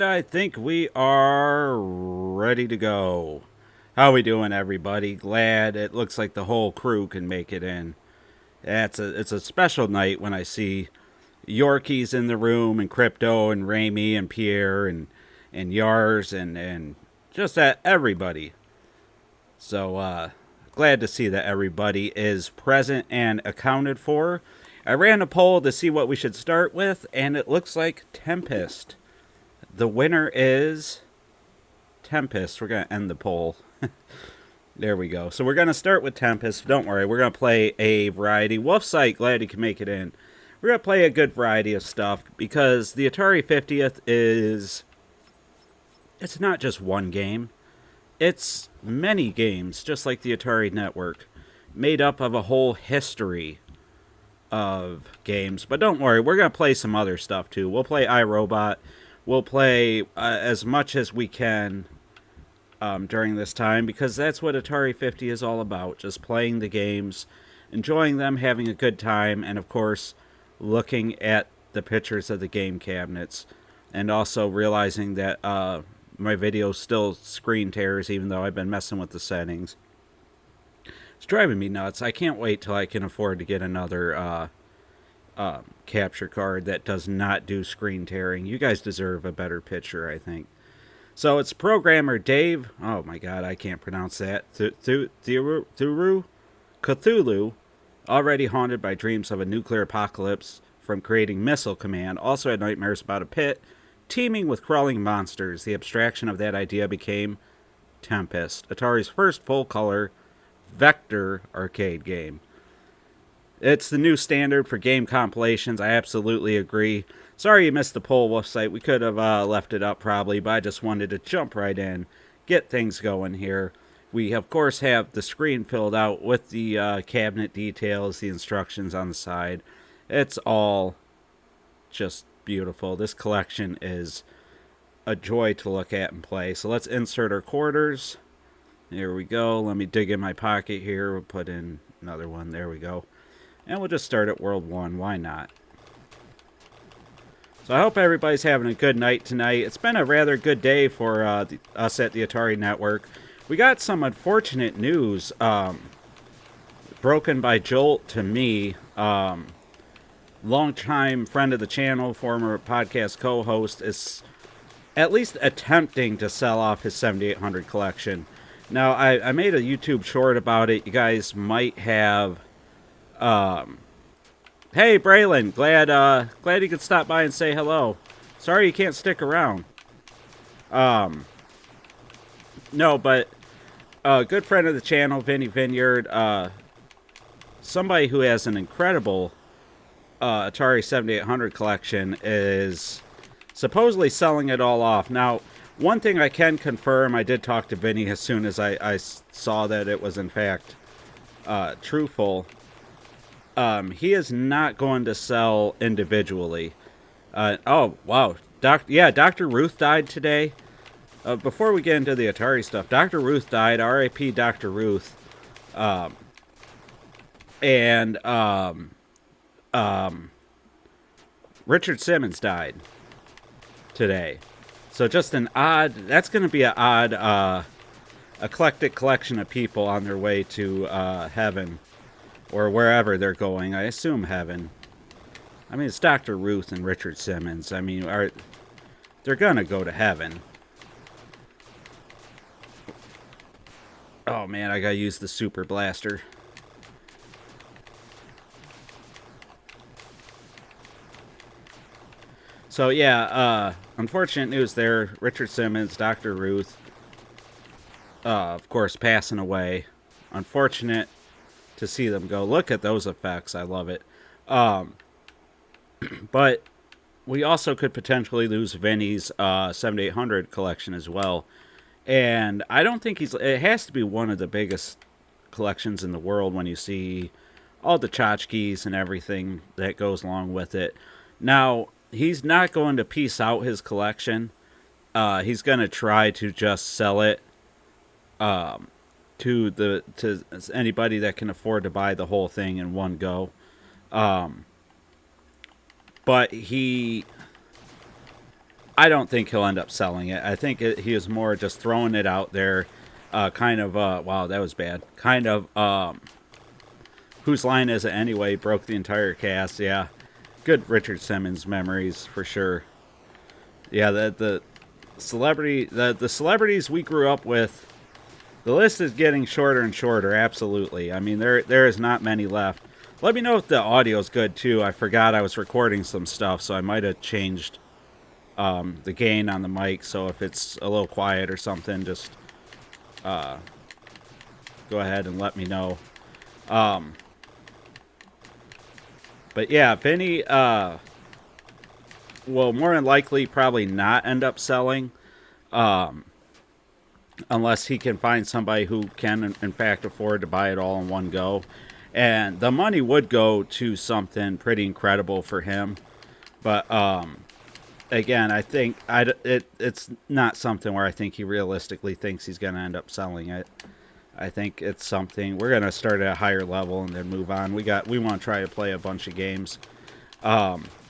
And I think we are ready to go. How we doing, everybody? Glad it looks like the whole crew can make it in. It's a special night when I see Yorkies in the room, and Crypto, and Raimi, and Pierre, and Yars, and just that everybody. So, glad to see that everybody is present and accounted for. I ran a poll to see what we should start with, and it looks like Tempest. The winner is Tempest. We're going to end the poll. There we go. So we're going to start with Tempest. Don't worry, we're going to play a variety. Wolfsight, glad he can make it in. We're going to play a good variety of stuff because the Atari 50th is... It's not just one game. It's many games, just like the Atari Network, made up of a whole history of games. But don't worry, we're going to play some other stuff too. We'll play iRobot. We'll play as much as we can during this time, because that's what Atari 50 is all about. Just playing the games, enjoying them, having a good time, and of course, looking at the pictures of the game cabinets, and also realizing that my video still screen tears, even though I've been messing with the settings. It's driving me nuts. I can't wait till I can afford to get another capture card that does not do screen tearing. You guys deserve a better picture, I think. So it's programmer Dave. Oh my god, I can't pronounce that. Cthulhu, already haunted by dreams of a nuclear apocalypse from creating Missile Command, also had nightmares about a pit teeming with crawling monsters. The abstraction of that idea became Tempest, Atari's first full-color vector arcade game. It's the new standard for game compilations. I absolutely agree. Sorry you missed the poll, Wolfsight. We could have left it up probably, but I just wanted to jump right in, get things going here. We, of course, have the screen filled out with the cabinet details, the instructions on the side. It's all just beautiful. This collection is a joy to look at and play. So let's insert our quarters. There we go. Let me dig in my pocket here. We'll put in another one. There we go. And we'll just start at World 1. Why not? So I hope everybody's having a good night tonight. It's been a rather good day for us at the Atari Network. We got some unfortunate news broken by Jolt to me. Longtime friend of the channel, former podcast co-host, is at least attempting to sell off his 7800 collection. Now, I made a YouTube short about it. You guys might have... Hey, Braylon, glad you could stop by and say hello. Sorry you can't stick around. No, but a good friend of the channel, Vinny Vineyard, somebody who has an incredible Atari 7800 collection, is supposedly selling it all off. Now, one thing I can confirm, I did talk to Vinny as soon as I saw that it was in fact truthful. He is not going to sell individually. Oh, wow. Dr. Ruth died today. Before we get into the Atari stuff, Dr. Ruth died. R.I.P. Dr. Ruth. Richard Simmons died today. So just an odd... That's going to be an odd, eclectic collection of people on their way to heaven. Or wherever they're going. I assume heaven. I mean, it's Dr. Ruth and Richard Simmons. I mean, they're going to go to heaven. Oh, man, I got to use the Super Blaster. So, yeah, unfortunate news there. Richard Simmons, Dr. Ruth, of course, passing away. Unfortunate to see them go. Look at those effects. I love it. But we also could potentially lose Vinny's 7800 collection as well. And I don't think it has to be one of the biggest collections in the world when you see all the tchotchkes and everything that goes along with it. Now, he's not going to piece out his collection. He's going to try to just sell it to anybody that can afford to buy the whole thing in one go. But I I don't think he'll end up selling it. I think he is more just throwing it out there. Wow, that was bad. Whose line is it anyway? Broke the entire cast. Yeah, good Richard Simmons memories for sure. Yeah, the celebrities we grew up with. The list is getting shorter and shorter. Absolutely. I mean, there is not many left. Let me know if the audio is good too. I forgot I was recording some stuff, so I might have changed the gain on the mic. So if it's a little quiet or something, just go ahead and let me know. But yeah, Vinny will more than likely probably not end up selling, unless he can find somebody who can, in fact, afford to buy it all in one go. And the money would go to something pretty incredible for him. But again, I think it's not something where I think he realistically thinks he's going to end up selling it. I think it's something we're going to start at a higher level and then move on. We want to try to play a bunch of games.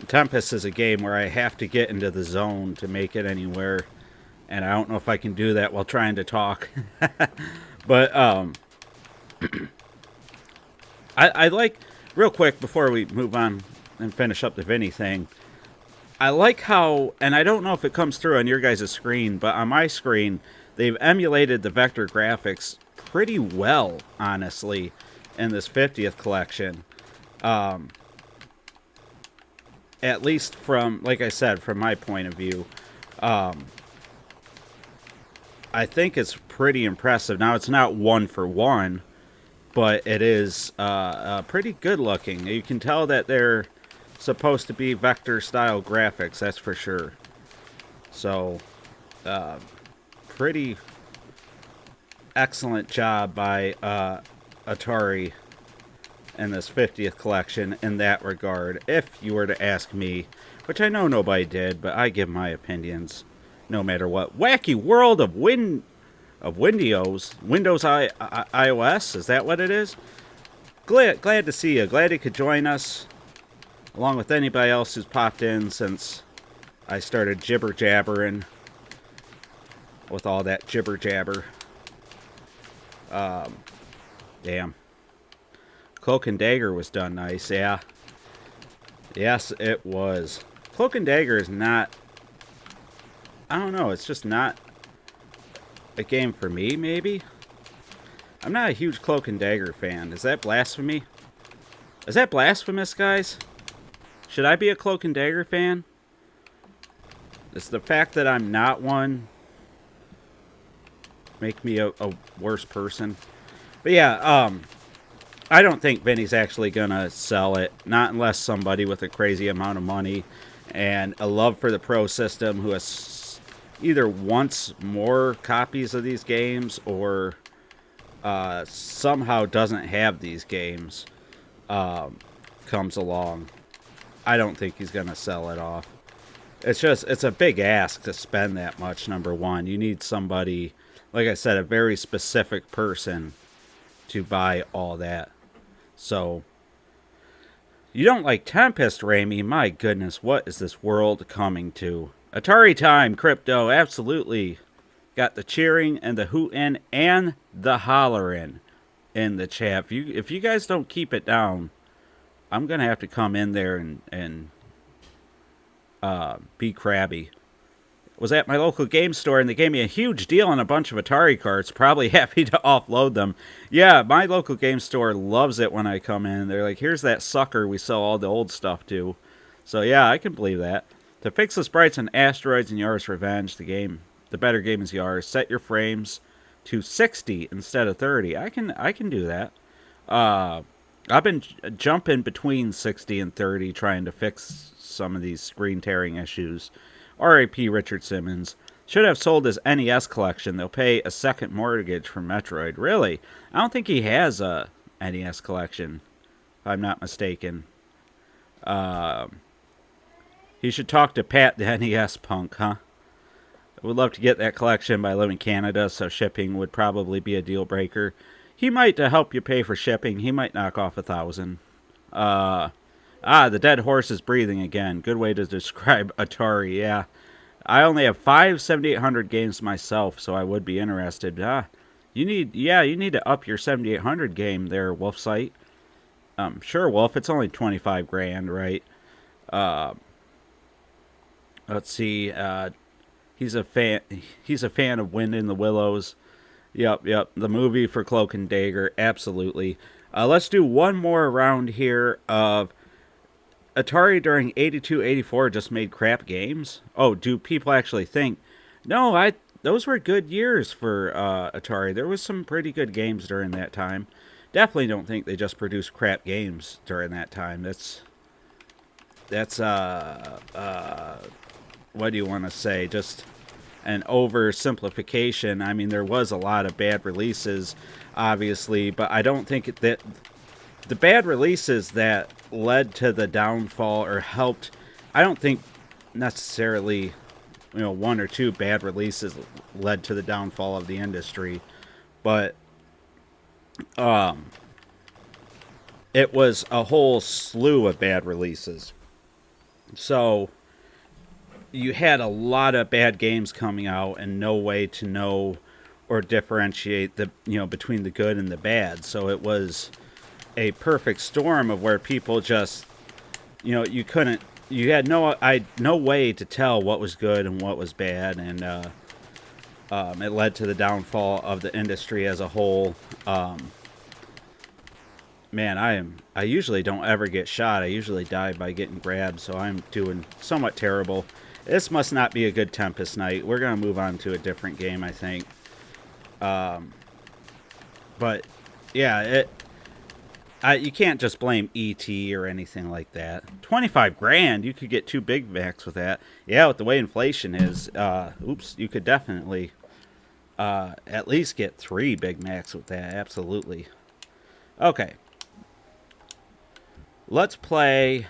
Tempest is a game where I have to get into the zone to make it anywhere, and I don't know if I can do that while trying to talk. But I like, real quick before we move on and finish up the Vinny thing, I like how, and I don't know if it comes through on your guys' screen, but on my screen, they've emulated the vector graphics pretty well, honestly, in this 50th collection. At least from, like I said, from my point of view. I think it's pretty impressive. Now, it's not one for one, but it is pretty good looking. You can tell that they're supposed to be vector style graphics, that's for sure. So, pretty excellent job by Atari in this 50th collection in that regard, if you were to ask me, which I know nobody did, but I give my opinions no matter what. Wacky World of Windows iOS, is that what it is? Glad to see you. Glad you could join us, along with anybody else who's popped in since I started jibber jabbering with all that jibber jabber. Damn. Cloak and Dagger was done nice, yeah. Yes, it was. Cloak and Dagger is not, I don't know, it's just not a game for me, maybe? I'm not a huge Cloak and Dagger fan. Is that blasphemy? Is that blasphemous, guys? Should I be a Cloak and Dagger fan? Does the fact that I'm not one make me a worse person? But yeah, I don't think Vinny's actually gonna sell it. Not unless somebody with a crazy amount of money and a love for the Pro system who has either wants more copies of these games or somehow doesn't have these games comes along. I don't think he's gonna sell it off. It's a big ask to spend that much, number one. You need somebody, like I said, a very specific person to buy all that. So, you don't like Tempest, Ramy? My goodness, what is this world coming to? Atari time, Crypto, absolutely. Got the cheering and the hootin' and the hollerin' in the chat. If you guys don't keep it down, I'm going to have to come in there and be crabby. Was at my local game store and they gave me a huge deal on a bunch of Atari carts. Probably happy to offload them. Yeah, my local game store loves it when I come in. They're like, here's that sucker we sell all the old stuff to. So yeah, I can believe that. To fix the sprites on Asteroids and Yars Revenge, the better game is Yars. Set your frames to 60 instead of 30. I can do that. I've been jumping between 60 and 30 trying to fix some of these screen tearing issues. R.I.P. Richard Simmons. Should have sold his NES collection. They'll pay a second mortgage for Metroid. Really? I don't think he has a NES collection, if I'm not mistaken. He should talk to Pat, the NES punk, huh? I would love to get that collection, but I live in Canada, so shipping would probably be a deal breaker. He might, to help you pay for shipping, he might knock off $1,000. The dead horse is breathing again. Good way to describe Atari, yeah. I only have 5 7800 games myself, so I would be interested. You need to up your 7800 game there, Wolf Site. Sure, Wolf. It's only 25 grand, right? Uh, let's see. He's a fan. He's a fan of Wind in the Willows. Yep. The movie for Cloak and Dagger, absolutely. Let's do one more round here of Atari during 82, 84 just made crap games. Oh, do people actually think? No, those were good years for Atari. There was some pretty good games during that time. Definitely don't think they just produced crap games during that time. That's what do you want to say? Just an oversimplification. I mean, there was a lot of bad releases, obviously, but I don't think that the bad releases that led to the downfall or helped, I don't think necessarily, one or two bad releases led to the downfall of the industry, but it was a whole slew of bad releases. So you had a lot of bad games coming out and no way to know or differentiate the between the good and the bad. So it was a perfect storm of where people just you had no way to tell what was good and what was bad, and it led to the downfall of the industry as a whole. Man, I usually don't ever get shot. I usually die by getting grabbed, so I'm doing somewhat terrible. This must not be a good Tempest night. We're going to move on to a different game, I think. But, yeah, you can't just blame E.T. or anything like that. 25 grand, you could get 2 Big Macs with that. Yeah, with the way inflation is, you could definitely at least get 3 Big Macs with that, absolutely. Okay. Let's play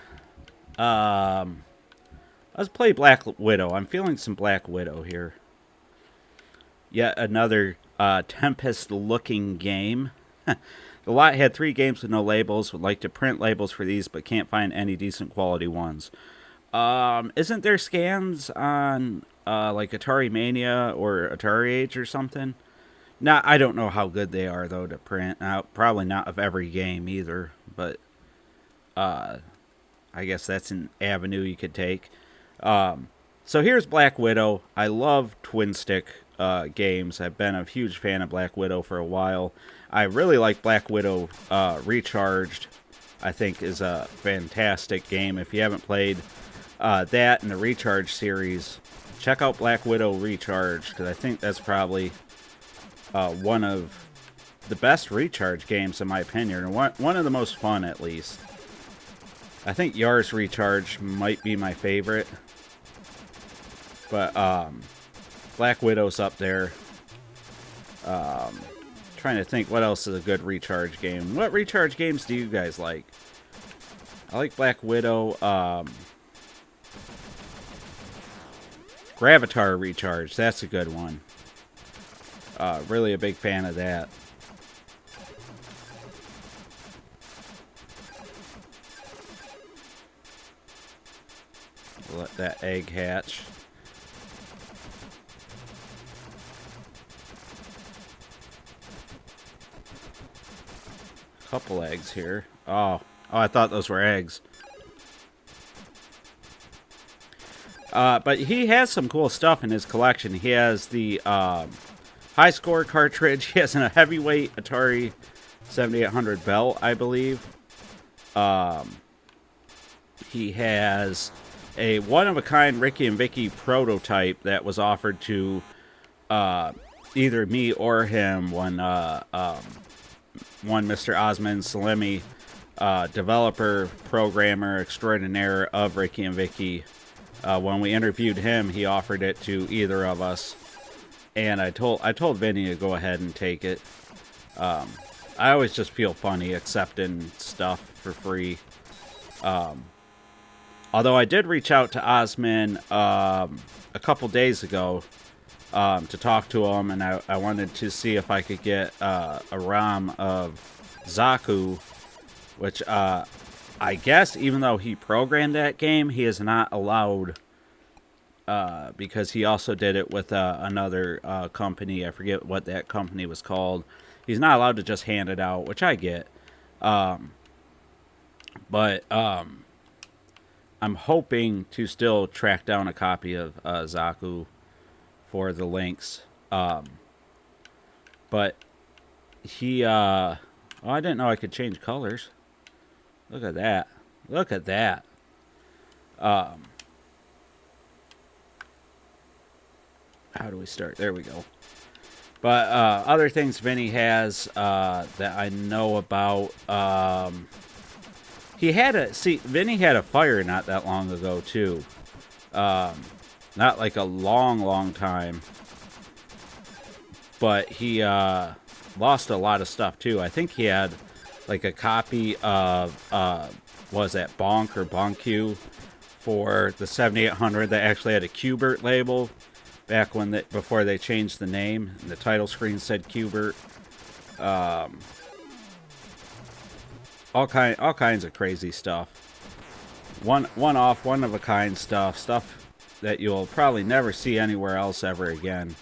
Black Widow. I'm feeling some Black Widow here. Yet another Tempest-looking game. The lot had 3 games with no labels. Would like to print labels for these, but can't find any decent quality ones. Isn't there scans on like Atari Mania or Atari Age or something? Now, I don't know how good they are, though, to print. Probably not of every game either, but I guess that's an avenue you could take. So here's Black Widow. I love twin stick games. I've been a huge fan of Black Widow for a while. I really like Black Widow Recharged. I think is a fantastic game. If you haven't played that and the Recharge series, check out Black Widow Recharged, because I think that's probably one of the best Recharge games in my opinion, and one of the most fun at least. I think Yars Revenge might be my favorite. But Black Widow's up there. Trying to think what else is a good Recharge game. What Recharge games do you guys like? I like Black Widow. Gravatar Recharge. That's a good one. Really a big fan of that. Let that egg hatch. Couple eggs here. Oh, I thought those were eggs. But he has some cool stuff in his collection. He has the high score cartridge. He has a heavyweight Atari 7800 belt, I believe. He has a one-of-a-kind Ricky and Vicky prototype that was offered to either me or him when Mr. Osman Salemi, developer, programmer extraordinaire of Ricky and Vicky. When we interviewed him, he offered it to either of us, and I told Vinny to go ahead and take it. I always just feel funny accepting stuff for free. Although I did reach out to Osman a couple days ago to talk to him, and I wanted to see if I could get a ROM of Zaku, which I guess even though he programmed that game, he is not allowed because he also did it with another company. I forget what that company was called. He's not allowed to just hand it out, which I get. But I'm hoping to still track down a copy of Zaku for the links. But he, oh, I didn't know I could change colors. Look at that. Look at that. How do we start? There we go. But other things Vinny has that I know about. Vinny had a fire not that long ago too. Not like a long time. But he lost a lot of stuff too. I think he had like a copy of was that Bonk or Bonq for the 7800 that actually had a Qbert label back when before they changed the name. And the title screen said Qbert. All kinds of crazy stuff. One of a kind stuff that you'll probably never see anywhere else ever again.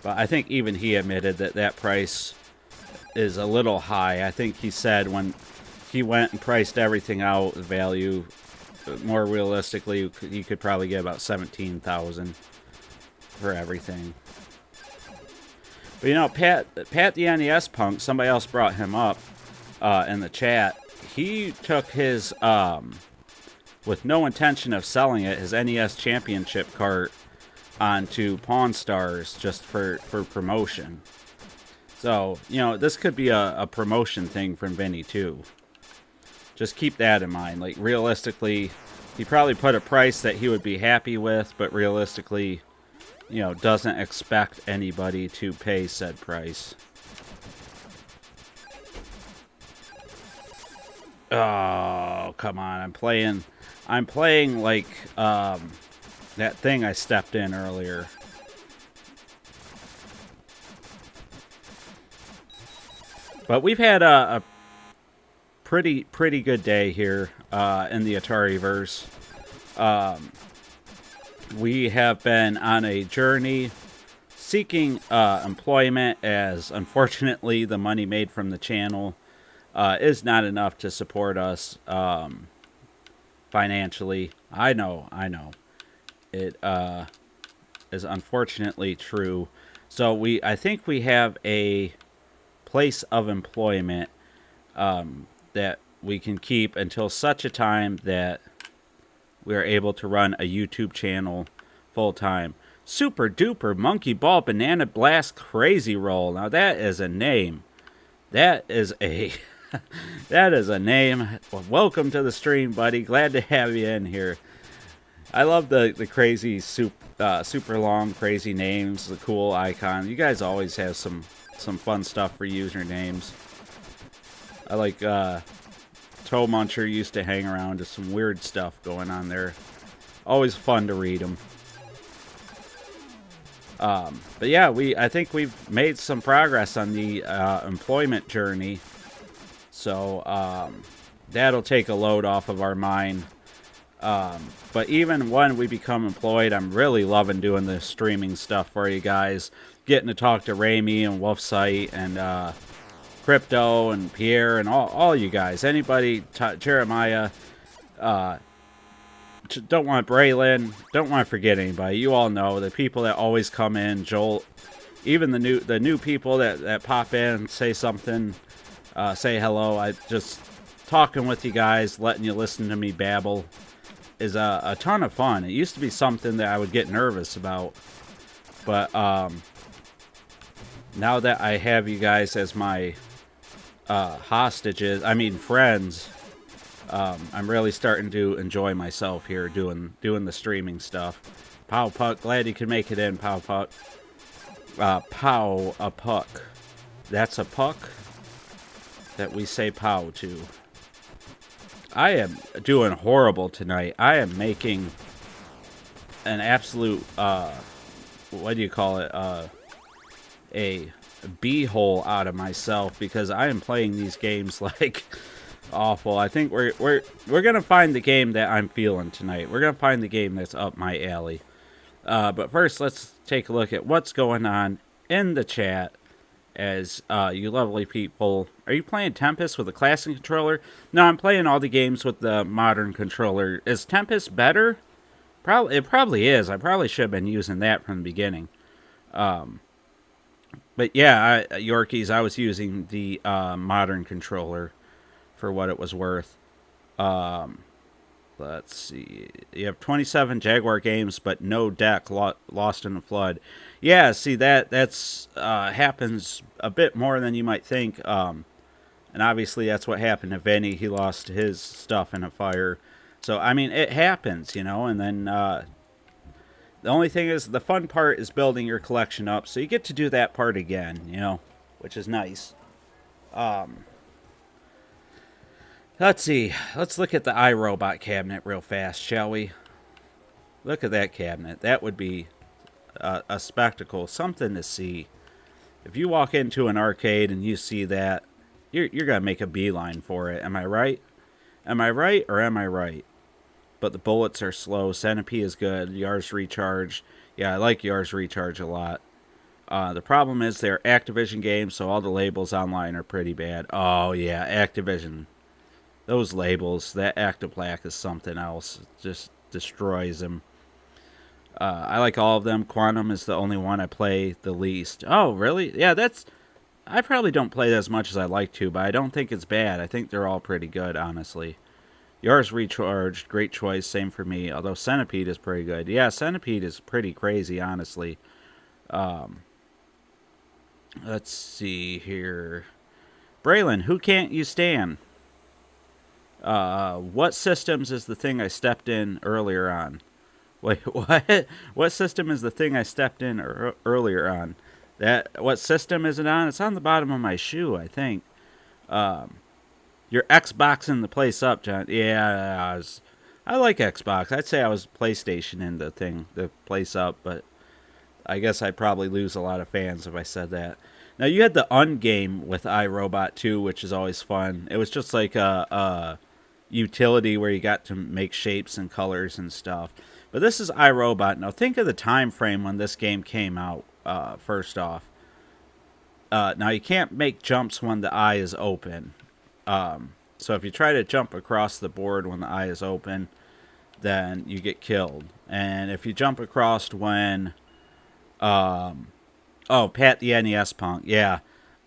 But I think even he admitted that price is a little high. I think he said when he went and priced everything out, the value, more realistically, he could probably get about $17,000 for everything. But you know, Pat the NES punk, somebody else brought him up in the chat. He took his, with no intention of selling it, his NES Championship cart onto Pawn Stars just for promotion. So, you know, this could be a promotion thing from Vinny too. Just keep that in mind. Like, realistically, he probably put a price that he would be happy with, but realistically, you know, doesn't expect anybody to pay said price. Oh, come on. I'm playing like that thing I stepped in earlier. But we've had a pretty good day here in the Atariverse. We have been on a journey seeking employment, as unfortunately the money made from the channel is not enough to support us financially. I know. It is unfortunately true. So I think we have a place of employment that we can keep until such a time that we are able to run a YouTube channel full time. Super Duper Monkey Ball Banana Blast Crazy Roll. Now that is a name. That is a that is a name. Well, welcome to the stream, buddy. Glad to have you in here. I love the crazy super long crazy names, the cool icon. You guys always have some fun stuff for usernames. I like Toe Muncher used to hang around to some weird stuff going on there. Always fun to read them. But yeah, I think we've made some progress on the employment journey. So that'll take a load off of our mind. But even when we become employed, I'm really loving doing the streaming stuff for you guys. Getting to talk to Rami and Wolfsight and Crypto and Pierre and all you guys. Anybody, Jeremiah, don't want Braylon, don't want to forget anybody. You all know the people that always come in, Joel, even the new people that pop in, say something, say hello. I just talking with you guys, letting you listen to me babble is a ton of fun. It used to be something that I would get nervous about, but now that I have you guys as my friends, I'm really starting to enjoy myself here doing the streaming stuff. Pow Puck, glad you could make it in, Pow Puck. Pow a puck. That's a puck that we say pow to. I am doing horrible tonight. I am making an absolute what do you call it? A b-hole out of myself because I am playing these games like Awful. I think we're gonna find the game that I'm feeling tonight. We're gonna find the game that's up my alley. But first, let's take a look at what's going on in the chat. As you lovely people, are you playing Tempest with a classic controller? No, I'm playing all the games with the modern controller. Is Tempest better? Probably, it probably is. I probably should have been using that from the beginning. But yeah, Yorkies, I was using the modern controller for what it was worth. Um, let's see. You have 27 Jaguar games, but no deck lost in the flood. Yeah, see that's happens a bit more than you might think. And obviously that's what happened to Vinny. He lost his stuff in a fire. So I mean, it happens, you know. And then the only thing is, the fun part is building your collection up, so you get to do that part again, you know, which is nice. Let's see. Let's look at the iRobot cabinet real fast, shall we? Look at that cabinet. That would be a spectacle, something to see. If you walk into an arcade and you see that, you're going to make a beeline for it. Am I right? Am I right or am I right? But the bullets are slow. Centipede is good. Yars Recharge. Yeah, I like Yars Recharge a lot. The problem is they're Activision games, so all the labels online are pretty bad. Oh, yeah, Activision. Those labels, that Actiplac is something else. It just destroys them. I like all of them. Quantum is the only one I play the least. Oh, really? Yeah, I probably don't play that as much as I like to, but I don't think it's bad. I think they're all pretty good, honestly. Yours Recharged, great choice, same for me. Although Centipede is pretty good. Yeah, Centipede is pretty crazy, honestly. Let's see here. Braylon, who can't you stand? What systems is the thing I stepped in earlier on? Wait, what? What system is the thing I stepped in earlier on? What system is it on? It's on the bottom of my shoe, I think. You're Xboxing the place up, John. Yeah, I like Xbox. I'd say I was PlayStation in the place up, but I guess I'd probably lose a lot of fans if I said that. Now, you had the Ungame with iRobot too, which is always fun. It was just like a utility where you got to make shapes and colors and stuff. But this is iRobot. Now, think of the time frame when this game came out, first off. Now, you can't make jumps when the eye is open. So if you try to jump across the board when the eye is open, then you get killed. And if you jump across when... oh, Pat the NES Punk. Yeah,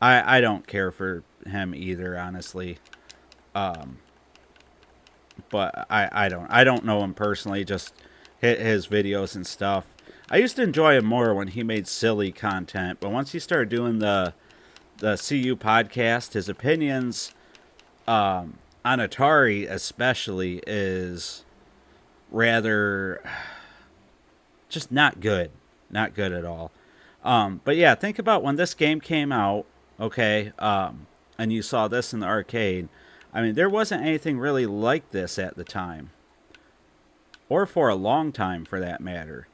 I don't care for him either, honestly. But I don't know him personally, just hit his videos and stuff. I used to enjoy him more when he made silly content, but once he started doing the CU podcast, his opinions on Atari especially is rather just not good. Not good at all. But yeah, think about when this game came out, okay, and you saw this in the arcade. I mean, there wasn't anything really like this at the time. Or for a long time, for that matter.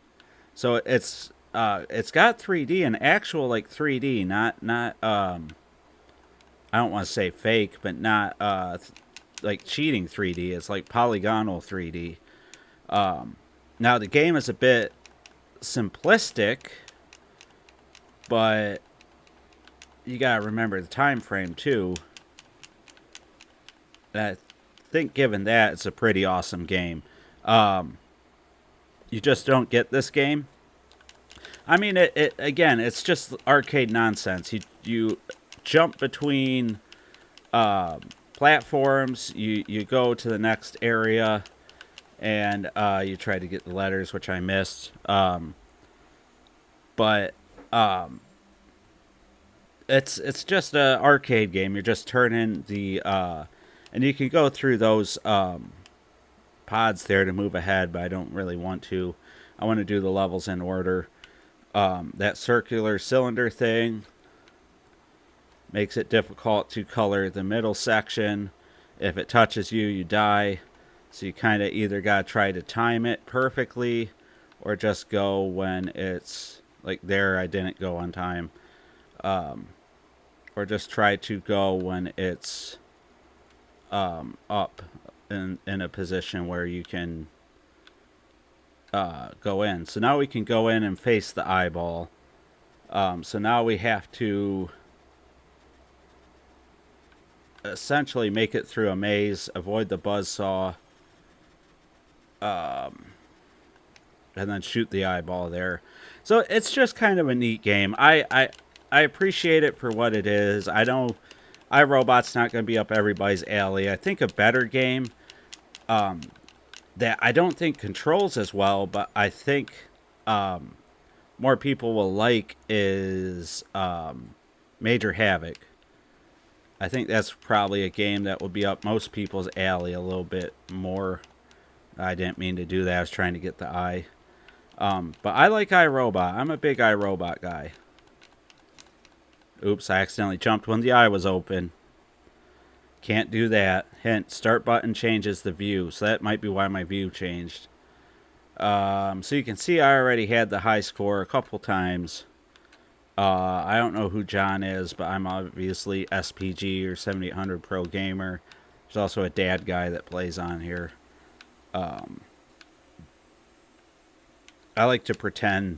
So it's got 3D, and actual, like, 3D, not I don't want to say fake, but not, like, cheating 3D. It's like polygonal 3D. Now, the game is a bit simplistic, but you gotta remember the time frame too. I think given that, it's a pretty awesome game. You just don't get this game. I mean, it again, it's just arcade nonsense. You jump between platforms. You go to the next area, and you try to get the letters, which I missed. But it's just an arcade game. You're just turning the and you can go through those pods there to move ahead, but I don't really want to. I want to do the levels in order. That circular cylinder thing makes it difficult to color the middle section. If it touches you, you die. So you kind of either got to try to time it perfectly or just go when it's like there. I didn't go on time. Or just try to go when it's up in a position where you can go in. So now we can go in and face the eyeball. So now we have to essentially make it through a maze, avoid the buzzsaw, and then shoot the eyeball there. So it's just kind of a neat game. I appreciate it for what it is. I know iRobot's not going to be up everybody's alley. I think a better game that I don't think controls as well, but I think more people will like is Major Havoc. I think that's probably a game that will be up most people's alley a little bit more. I didn't mean to do that. I was trying to get the eye. But I like iRobot. I'm a big iRobot guy. Oops, I accidentally jumped when the eye was open. Can't do that. Hint, start button changes the view. So that might be why my view changed. So you can see I already had the high score a couple times. I don't know who John is, but I'm obviously SPG or 7800 Pro Gamer. There's also a dad guy that plays on here. I like to pretend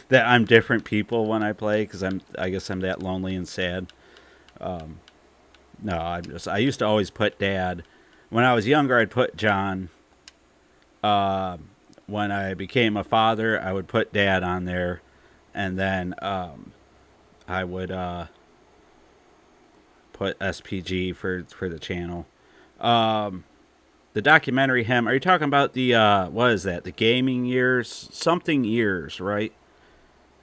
that I'm different people when I play because I guess I'm that lonely and sad. No, I used to always put Dad. When I was younger, I'd put John. When I became a father, I would put Dad on there, and then I would put SPG for the channel. The documentary him. Are you talking about the what is that? The gaming years, something years, right?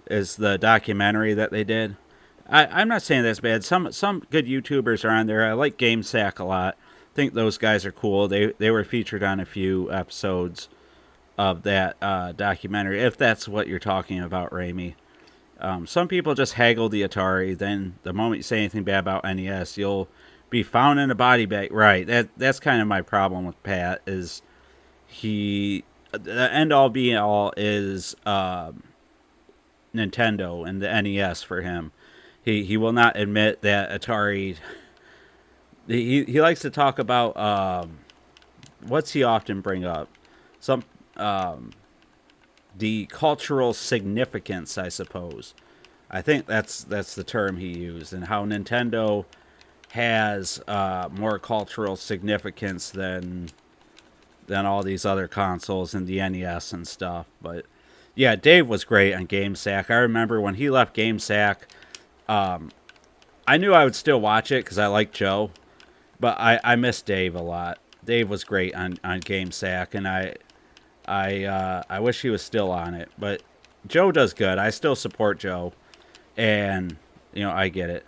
Is the documentary that they did? I'm not saying that's bad. Some good YouTubers are on there. I like GameSack a lot. I think those guys are cool. They were featured on a few episodes of that documentary, if that's what you're talking about, Ramey. Some people just haggle the Atari. Then the moment you say anything bad about NES, you'll be found in a body bag. Right. That's kind of my problem with Pat. Is the end all be all is Nintendo and the NES for him. He will not admit that Atari. He likes to talk about what's he often bring up? Some the cultural significance, I suppose. I think that's the term he used, and how Nintendo has more cultural significance than all these other consoles and the NES and stuff. But yeah, Dave was great on GameSack. I remember when he left GameSack. I knew I would still watch it because I like Joe, but I miss Dave a lot. Dave was great on GameSack, and I wish he was still on it. But Joe does good. I still support Joe, and I get it.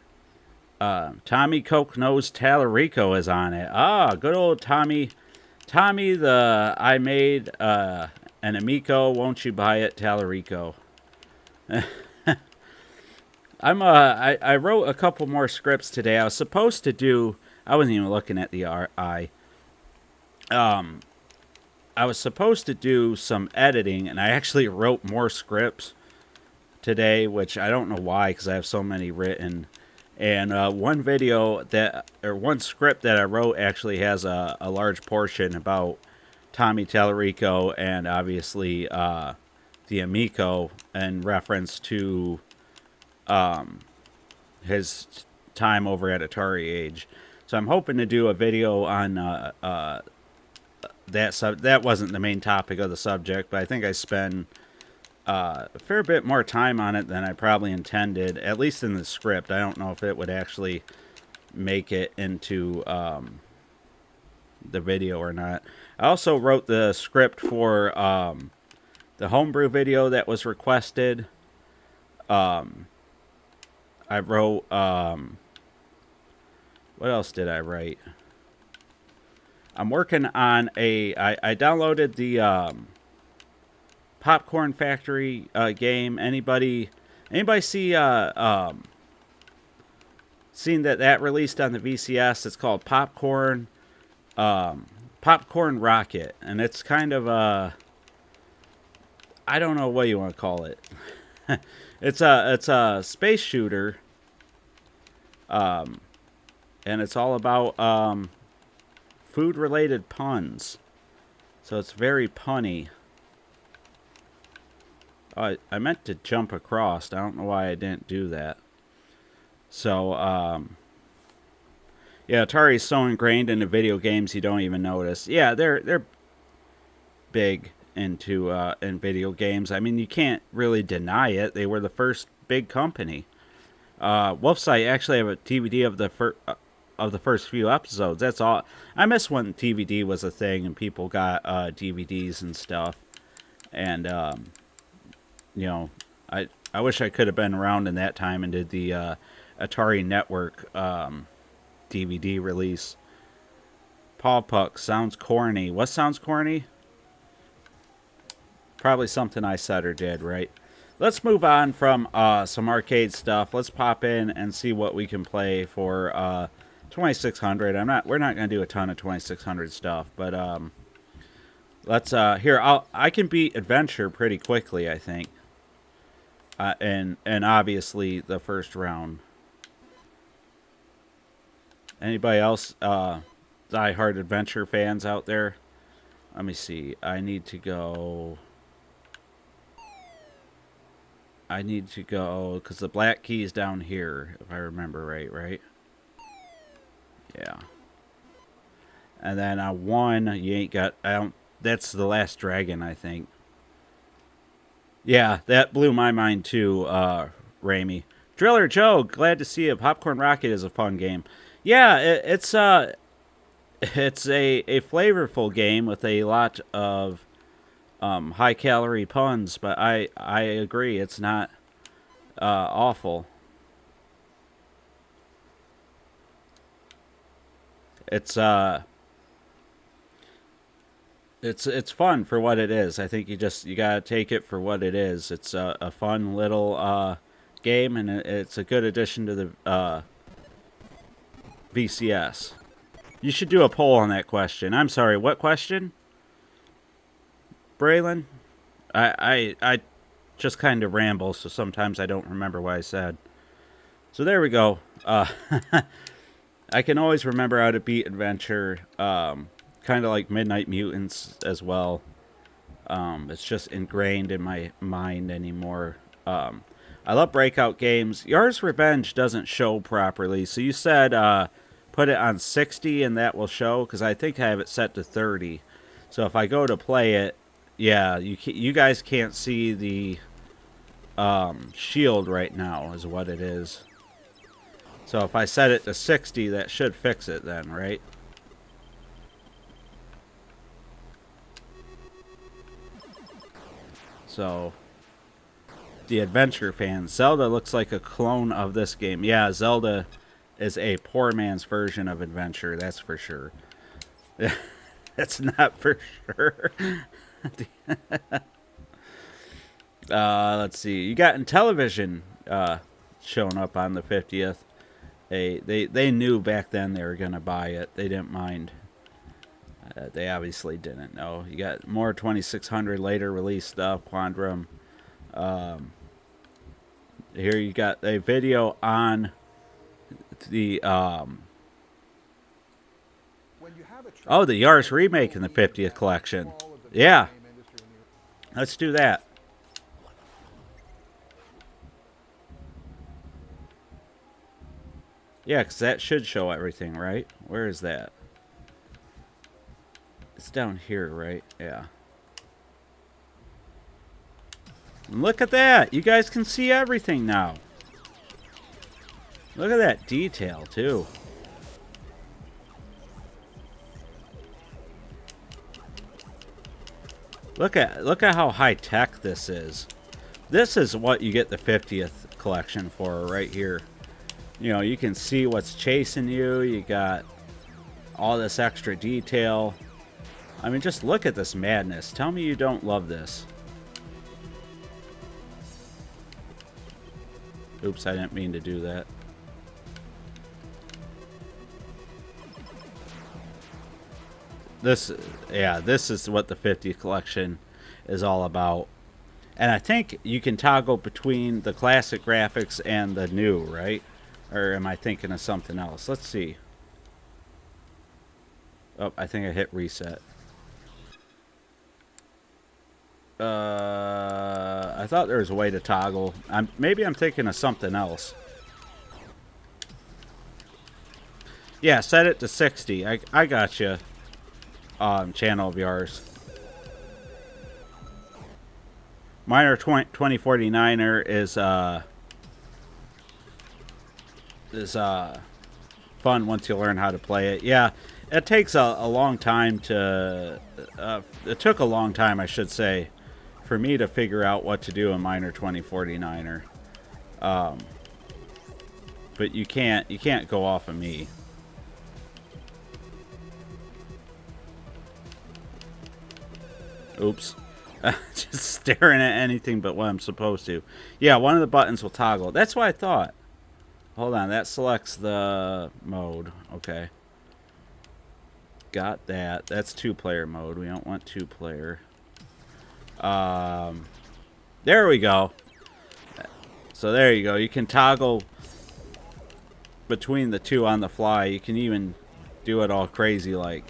Tommy Coke Nose Tallarico is on it. Ah, good old Tommy. Tommy, I made an Amico. Won't you buy it, Tallarico? I wrote a couple more scripts today. I was supposed to do. I wasn't even looking at the eye. I was supposed to do some editing, and I actually wrote more scripts today, which I don't know why, because I have so many written. And one script that I wrote actually has a large portion about Tommy Tallarico and obviously the Amico in reference to his time over at Atari Age. So I'm hoping to do a video on that wasn't the main topic of the subject, but I think I spend a fair bit more time on it than I probably intended, at least in the script. I don't know if it would actually make it into the video or not. I also wrote the script for the homebrew video that was requested. I wrote, what else did I write? I'm working on I downloaded the Popcorn Factory game. Anybody see seen that released on the VCS? It's called Popcorn Rocket, and it's kind of I don't know what you want to call it. It's a space shooter, and it's all about food-related puns. So it's very punny. I meant to jump across. I don't know why I didn't do that. So, yeah, Atari's so ingrained into video games you don't even notice. Yeah, they're big into in video games. I mean, you can't really deny it. They were the first big company. Wolf's I actually have a DVD of the first few episodes. That's all. I miss when DVD was a thing and people got DVDs and stuff. And you know, I wish I could have been around in that time and did the Atari Network DVD release. Paw Puck sounds corny. What sounds corny? Probably something I said or did, right? Let's move on from some arcade stuff. Let's pop in and see what we can play for 2600. We're not going to do a ton of 2600 stuff, but let's here I can beat Adventure pretty quickly, I think. And obviously the first round. Anybody else die-hard Adventure fans out there? Let me see. I need to go because the black key is down here, if I remember right? Yeah. And then I won. You ain't got. That's the last dragon, I think. Yeah, that blew my mind too, Ramey. Driller Joe, glad to see you. Popcorn Rocket is a fun game. Yeah, it's a flavorful game with a lot of high calorie puns, but I agree, it's not awful. It's fun for what it is. I think you gotta take it for what it is. It's a fun little game, and it's a good addition to the VCS. You should do a poll on that question. I'm sorry, what question? Braylon? I just kind of ramble, so sometimes I don't remember what I said. So there we go. I can always remember how to beat Adventure. Kind of like Midnight Mutants as well. It's just ingrained in my mind anymore. I love breakout games. Yars Revenge doesn't show properly, so you said put it on 60 and that will show, because I think I have it set to 30. So if I go to play it, yeah, you guys can't see the shield right now is what it is. So if I set it to 60, that should fix it then, right? So, the Adventure fans. Zelda looks like a clone of this game. Yeah, Zelda is a poor man's version of Adventure, that's for sure. That's not for sure. Let's see. You got Intellivision showing up on the 50th. They knew back then they were going to buy it. They didn't mind. They obviously didn't know. You got more 2600 later release stuff, Quandrum. Here you got a video on the the Yars remake in the 50th collection. Yeah. Let's do that. Yeah, because that should show everything, right? Where is that? It's down here, right? Yeah. Look at that! You guys can see everything now. Look at that detail, too. Look at how high-tech this is. This is what you get the 50th collection for right here. You know, you can see what's chasing you. You got all this extra detail. I mean, just look at this madness. Tell me you don't love this. Oops, I didn't mean to do that. This is what the 50th collection is all about. And I think you can toggle between the classic graphics and the new, right? Or am I thinking of something else? Let's see. Oh, I think I hit reset. I thought there was a way to toggle. Maybe I'm thinking of something else. Yeah, set it to 60. I got you. Channel of Yars. Miner 2049er is fun once you learn how to play it. Yeah, it takes a long time to. It took a long time, I should say, for me to figure out what to do in Miner 2049er. But you can't go off of me. Oops. Just staring at anything but what I'm supposed to. Yeah, one of the buttons will toggle. That's what I thought. Hold on, that selects the mode. Okay. Got that. That's 2-player mode. We don't want 2-player. There we go. So there you go. You can toggle between the two on the fly. You can even do it all crazy like.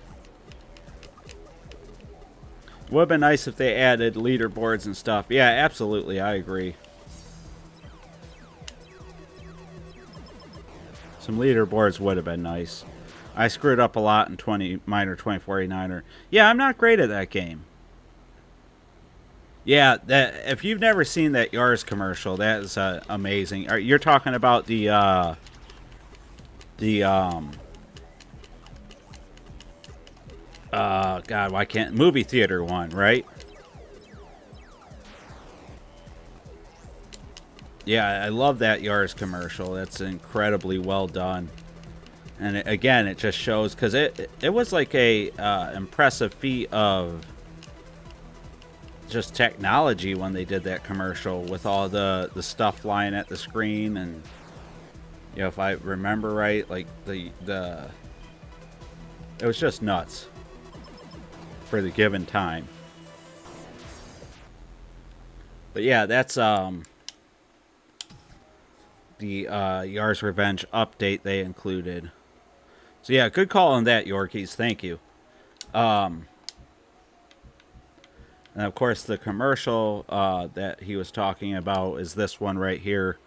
Would have been nice if they added leaderboards and stuff. Yeah, absolutely. I agree. Some leaderboards would have been nice. I screwed up a lot in Miner 2049er. Yeah, I'm not great at that game. Yeah, that if you've never seen that Yars commercial, that is amazing. You're talking about the God, why can't movie theater one, right? Yeah, I love that Yars commercial. That's incredibly well done. And again, it just shows because it was like a impressive feat of just technology when they did that commercial with all the stuff flying at the screen, and you know, if I remember right, like the it was just nuts for the given time. But yeah, that's the Yars Revenge update they included. So yeah, good call on that, Yorkies. Thank you. And of course, the commercial that he was talking about is this one right here.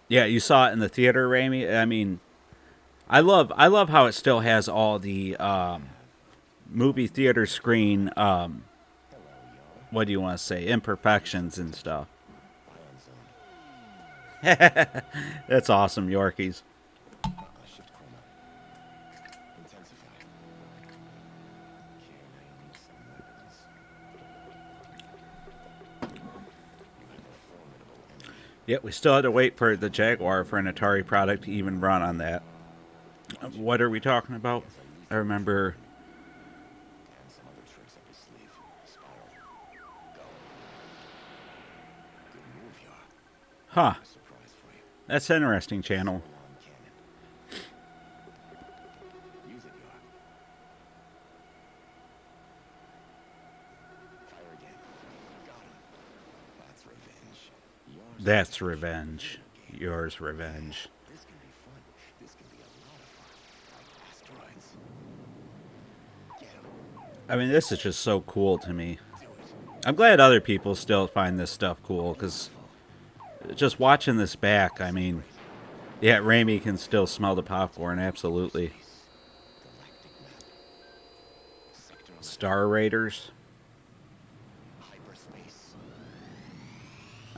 Yeah, you saw it in the theater, Ramey. I mean, I love how it still has all the movie theater screen. What do you want to say? Imperfections and stuff. That's awesome, Yorkies. Yeah, we still had to wait for the Jaguar for an Atari product to even run on that. What are we talking about? I remember. Huh. That's an interesting channel. That's Revenge. Yars Revenge. I mean, this is just so cool to me. I'm glad other people still find this stuff cool, because just watching this back, I mean, yeah, Ramey can still smell the popcorn, absolutely. Star Raiders.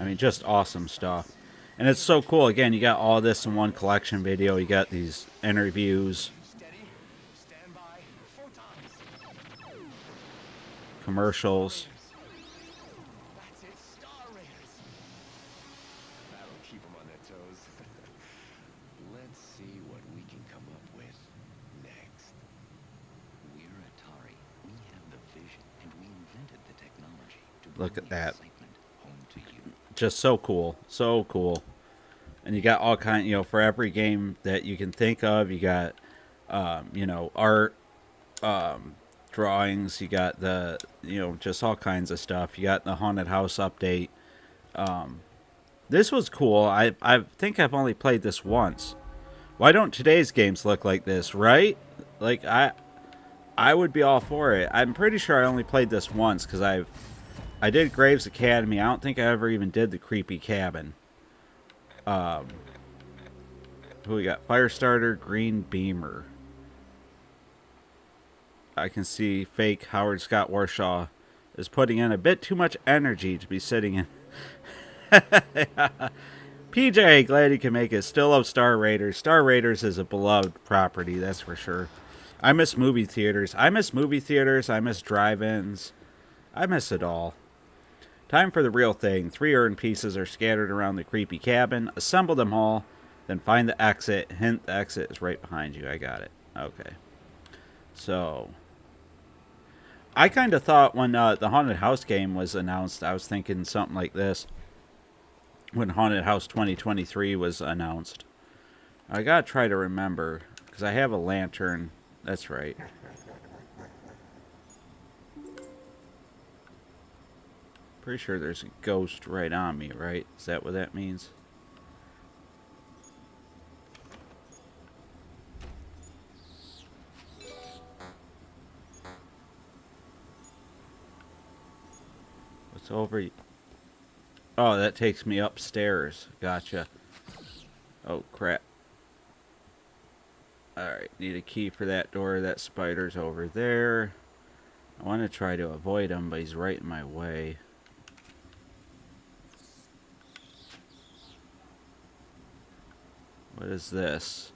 I mean, just awesome stuff. And it's so cool. Again, you got all this in one collection video. You got these interviews, commercials. Let's see what we can come up with next. We're Atari. We have the vision, and we invented the technology to Look at that. home to you. Just so cool. So cool. And you got all kind, you know, for every game that you can think of, you got, you know, art, drawings, you got the, you know, just all kinds of stuff. You got the haunted house update. This was cool. I think I've only played this once. Why don't today's games look like this, right? Like I would be all for it. I'm pretty sure I only played this once because I did Graves Academy. I don't think I ever even did the creepy cabin. Who we got? Firestarter, Green Beamer. I can see fake Howard Scott Warshaw is putting in a bit too much energy to be sitting in. PJ, glad he can make it. Still love Star Raiders. Star Raiders is a beloved property, that's for sure. I miss movie theaters. I miss movie theaters. I miss drive-ins. I miss it all. Time for the real thing. 3 urn pieces are scattered around the creepy cabin. Assemble them all, then find the exit. Hint, the exit is right behind you. I got it. Okay. So, I kind of thought when the Haunted House game was announced, I was thinking something like this. When Haunted House 2023 was announced. I gotta try to remember, because I have a lantern. That's right. Pretty sure there's a ghost right on me, right? Is that what that means? What's over? Oh, that takes me upstairs. Gotcha. Oh, crap. Alright, need a key for that door. That spider's over there. I want to try to avoid him, but he's right in my way. What is this?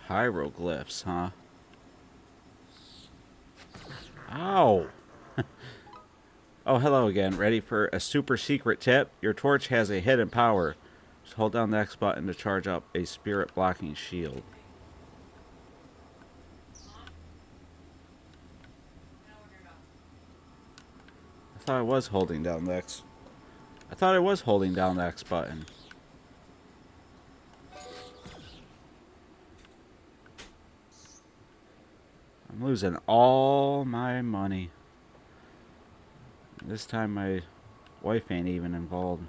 Hieroglyphs, huh? Ow! Oh, hello again. Ready for a super secret tip? Your torch has a hidden power. Just hold down the X button to charge up a spirit blocking shield. I thought I was holding down the X. I thought I was holding down the X button. I'm losing all my money. This time my wife ain't even involved.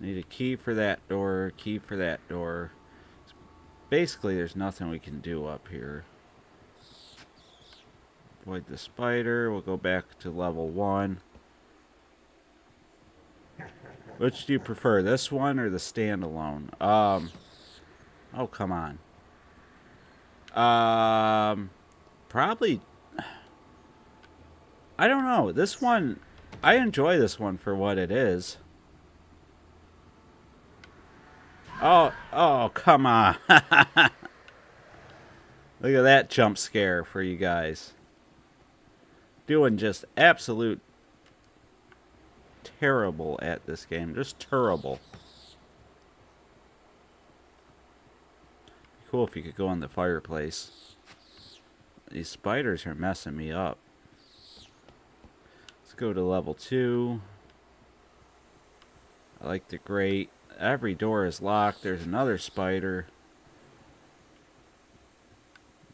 Need a key for that door, key for that door. Basically, there's nothing we can do up here. Avoid the spider. We'll go back to level 1. Which do you prefer, this one or the standalone? Oh, come on. Probably. I don't know. This one, I enjoy this one for what it is. Oh, come on. Look at that jump scare for you guys. Doing just absolute terrible at this game. Just terrible. Cool if you could go in the fireplace. These spiders are messing me up. Let's go to level 2. I like the grate. Every door is locked. There's another spider.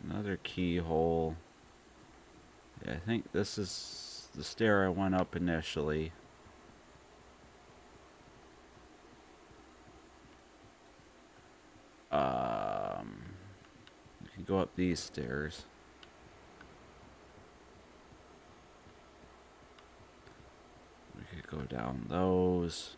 Another keyhole. Yeah, I think this is the stair I went up initially. You can go up these stairs. We could go down those.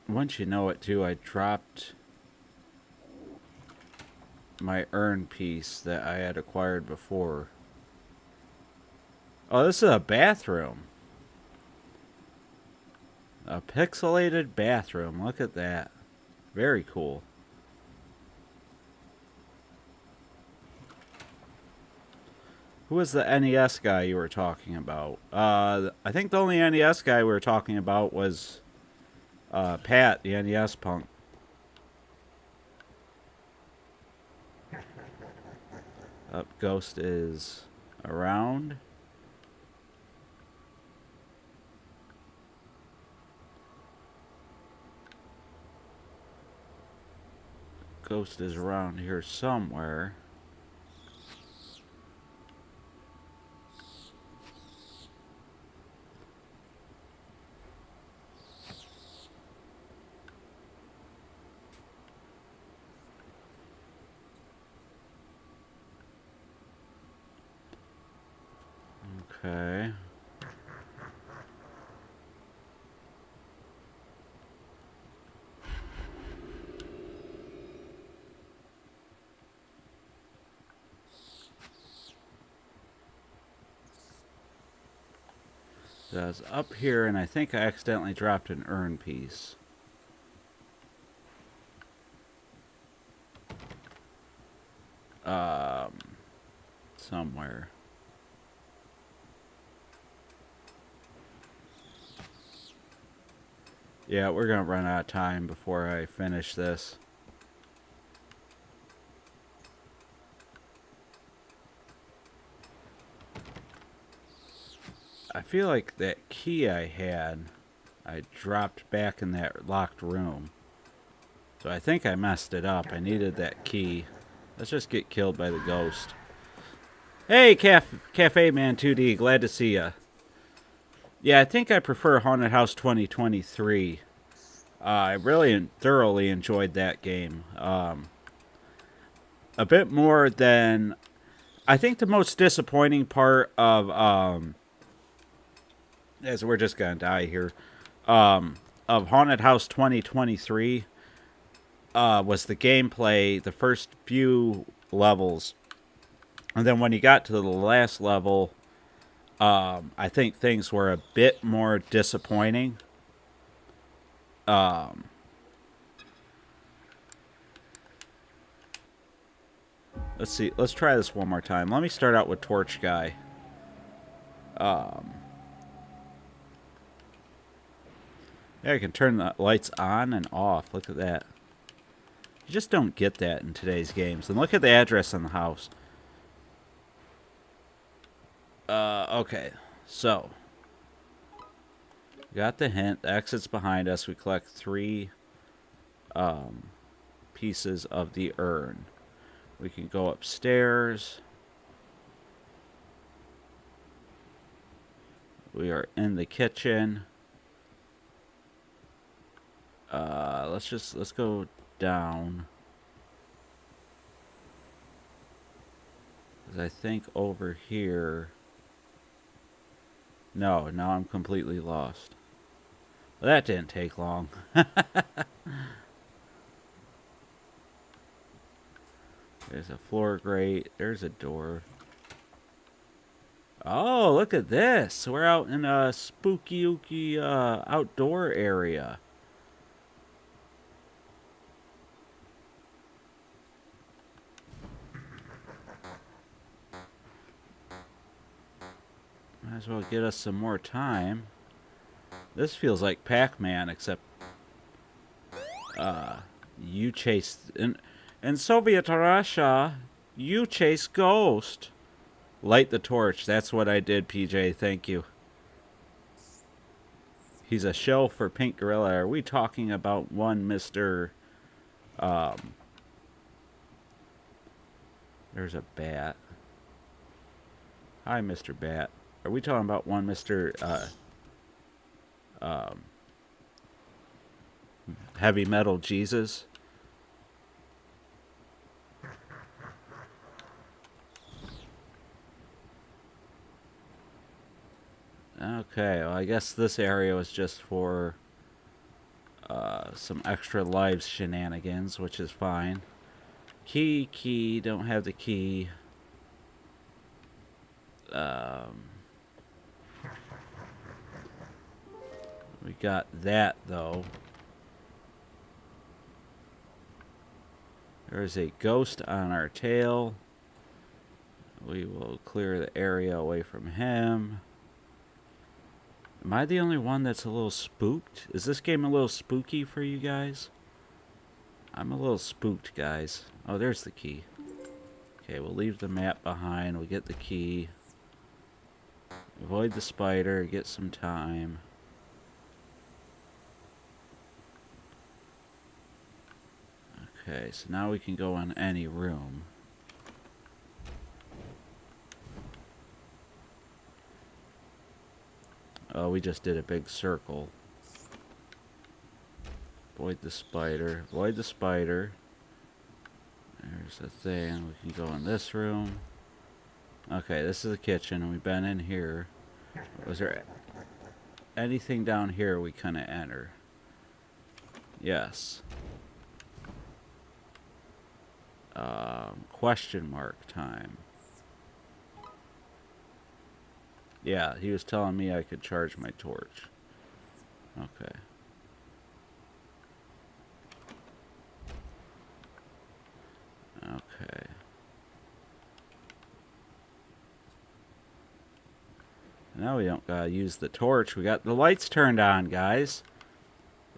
Once you know it too, I dropped my urn piece that I had acquired before. Oh, this is a bathroom. A pixelated bathroom. Look at that. Very cool. Who was the NES guy you were talking about? I think the only NES guy we were talking about was Pat, the NES punk. Up, Ghost is around. ghost is around here somewhere. Okay. So I was up here, and I think I accidentally dropped an urn piece. Somewhere. Yeah, we're gonna run out of time before I finish this. I feel like that key I had, I dropped back in that locked room. So I think I messed it up. I needed that key. Let's just get killed by the ghost. Hey, Cafe Man 2D, glad to see ya. Yeah, I think I prefer Haunted House 2023. I really thoroughly enjoyed that game. A bit more than... I think the most disappointing part of... as we're just going to die here... of Haunted House 2023 was the gameplay, the first few levels. And then when you got to the last level, I think things were a bit more disappointing. Let's see. Let's try this one more time. Let me start out with Torch Guy. Yeah, I can turn the lights on and off. Look at that. You just don't get that in today's games. And look at the address on the house. Okay. So. Got the hint. The exit's behind us. We collect 3 pieces of the urn. We can go upstairs. We are in the kitchen. Let's go down. 'Cause I think over here... No, now I'm completely lost. Well, that didn't take long. There's a floor grate. There's a door. Oh, look at this. We're out in a spooky outdoor area. Might as well get us some more time. This feels like Pac-Man, except you chase... In Soviet Russia, you chase ghost. Light the torch. That's what I did, PJ. Thank you. He's a shell for Pink Gorilla. Are we talking about one Mr... There's a bat. Hi, Mr. Bat. Are we talking about one Mr... Heavy Metal Jesus? Okay, well, I guess this area was just for some extra lives shenanigans, which is fine. Key, don't have the key. We got that, though. There's a ghost on our tail. We will clear the area away from him. Am I the only one that's a little spooked? Is this game a little spooky for you guys? I'm a little spooked, guys. Oh, there's the key. Okay, we'll leave the map behind. We'll get the key. Avoid the spider. Get some time. Okay, so now we can go in any room. Oh, we just did a big circle. Avoid the spider. Avoid the spider. There's the thing. We can go in this room. Okay, this is the kitchen. We've been in here. Was there anything down here we couldn't enter? Yes. Question mark time. Yeah, he was telling me I could charge my torch. Okay. Okay. Now we don't gotta use the torch. We got the lights turned on, guys.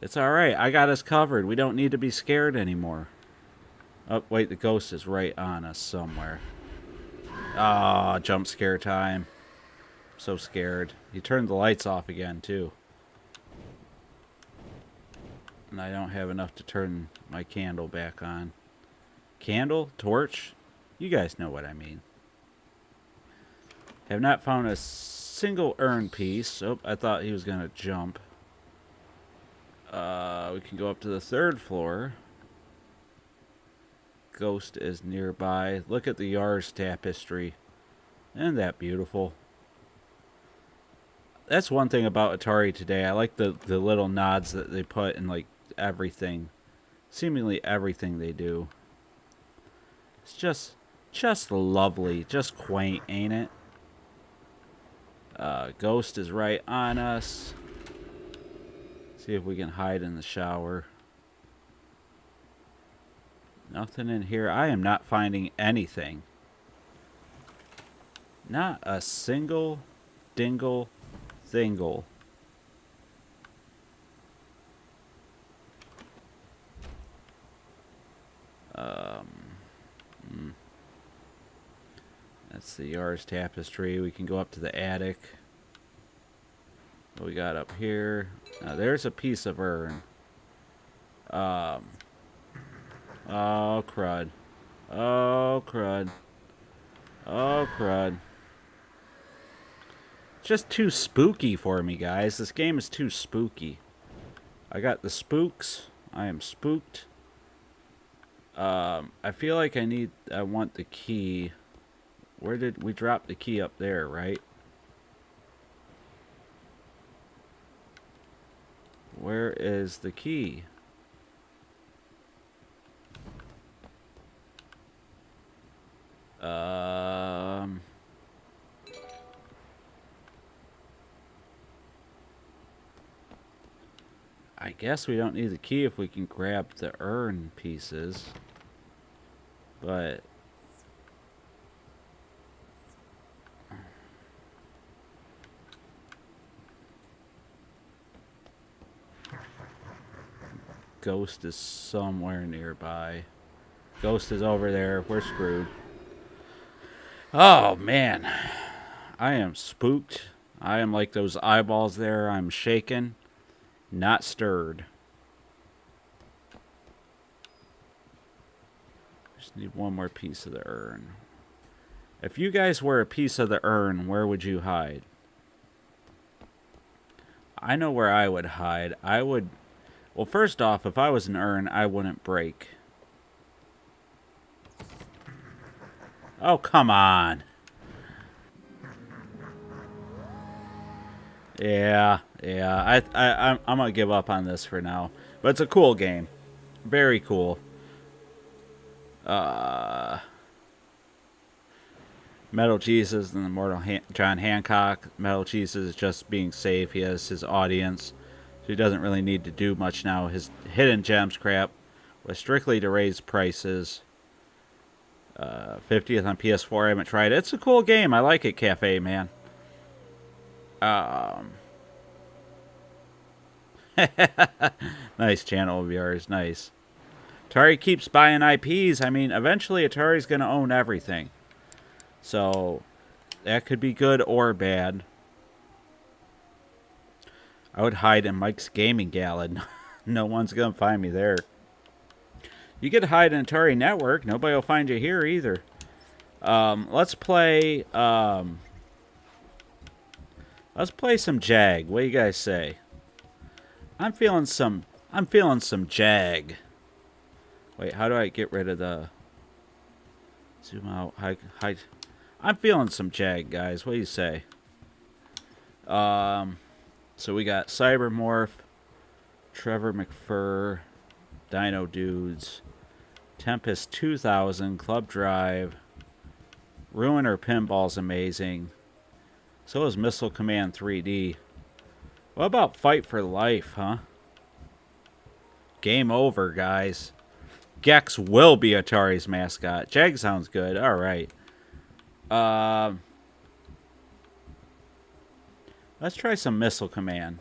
It's alright. I got us covered. We don't need to be scared anymore. Oh, wait. The ghost is right on us somewhere. Ah, jump scare time. So scared. He turned the lights off again, too. And I don't have enough to turn my candle back on. Candle? Torch? You guys know what I mean. Have not found a single urn piece. Oh, I thought he was going to jump. We can go up to the 3rd floor. Ghost is nearby. Look at the Yars tapestry. Isn't that beautiful? That's one thing about Atari today. I like the little nods that they put in like everything. Seemingly everything they do. It's just lovely. Just quaint, ain't it? Ghost is right on us. See if we can hide in the shower. Nothing in here. I am not finding anything. Not a single dingle thingle. That's the Yars tapestry. We can go up to the attic. What we got up here? Now there's a piece of urn. Oh crud. Oh crud. Oh crud. Just too spooky for me, guys. This game is too spooky. I got the spooks. I am spooked. I feel like I want the key. Where did we drop the key? Up there, right? Where is the key? I guess we don't need the key if we can grab the urn pieces. But Ghost is somewhere nearby. Ghost is over there. We're screwed. Oh, man. I am spooked. I am like those eyeballs there. I'm shaken. Not stirred. Just need one more piece of the urn. If you guys were a piece of the urn, where would you hide? I know where I would hide. I would... Well, first off, if I was an urn, I wouldn't break. Oh, come on. Yeah. I'm gonna give up on this for now. But it's a cool game. Very cool. Metal Jesus and Immortal John Hancock. Metal Jesus is just being safe. He has his audience. So he doesn't really need to do much now. His Hidden Gems crap was strictly to raise prices. 50th on PS4. I haven't tried it. It's a cool game. I like it, Cafe, man. Nice channel of yours. Nice. Atari keeps buying IPs. I mean, eventually Atari's going to own everything. So, that could be good or bad. I would hide in Mike's Gaming Gallon. No one's going to find me there. You get to hide in Atari Network. Nobody will find you here either. Let's play. Let's play some Jag. What do you guys say? I'm feeling some. I'm feeling some Jag. Wait, how do I get rid of the zoom out? Hide. I'm feeling some Jag, guys. What do you say? So we got Cybermorph, Trevor McFur, Dino Dudes, Tempest 2000, Club Drive, Ruiner Pinball's amazing. So is Missile Command 3D. What about Fight for Life, huh? Game over, guys. Gex will be Atari's mascot. Jag sounds good. All right. Let's try some Missile Command.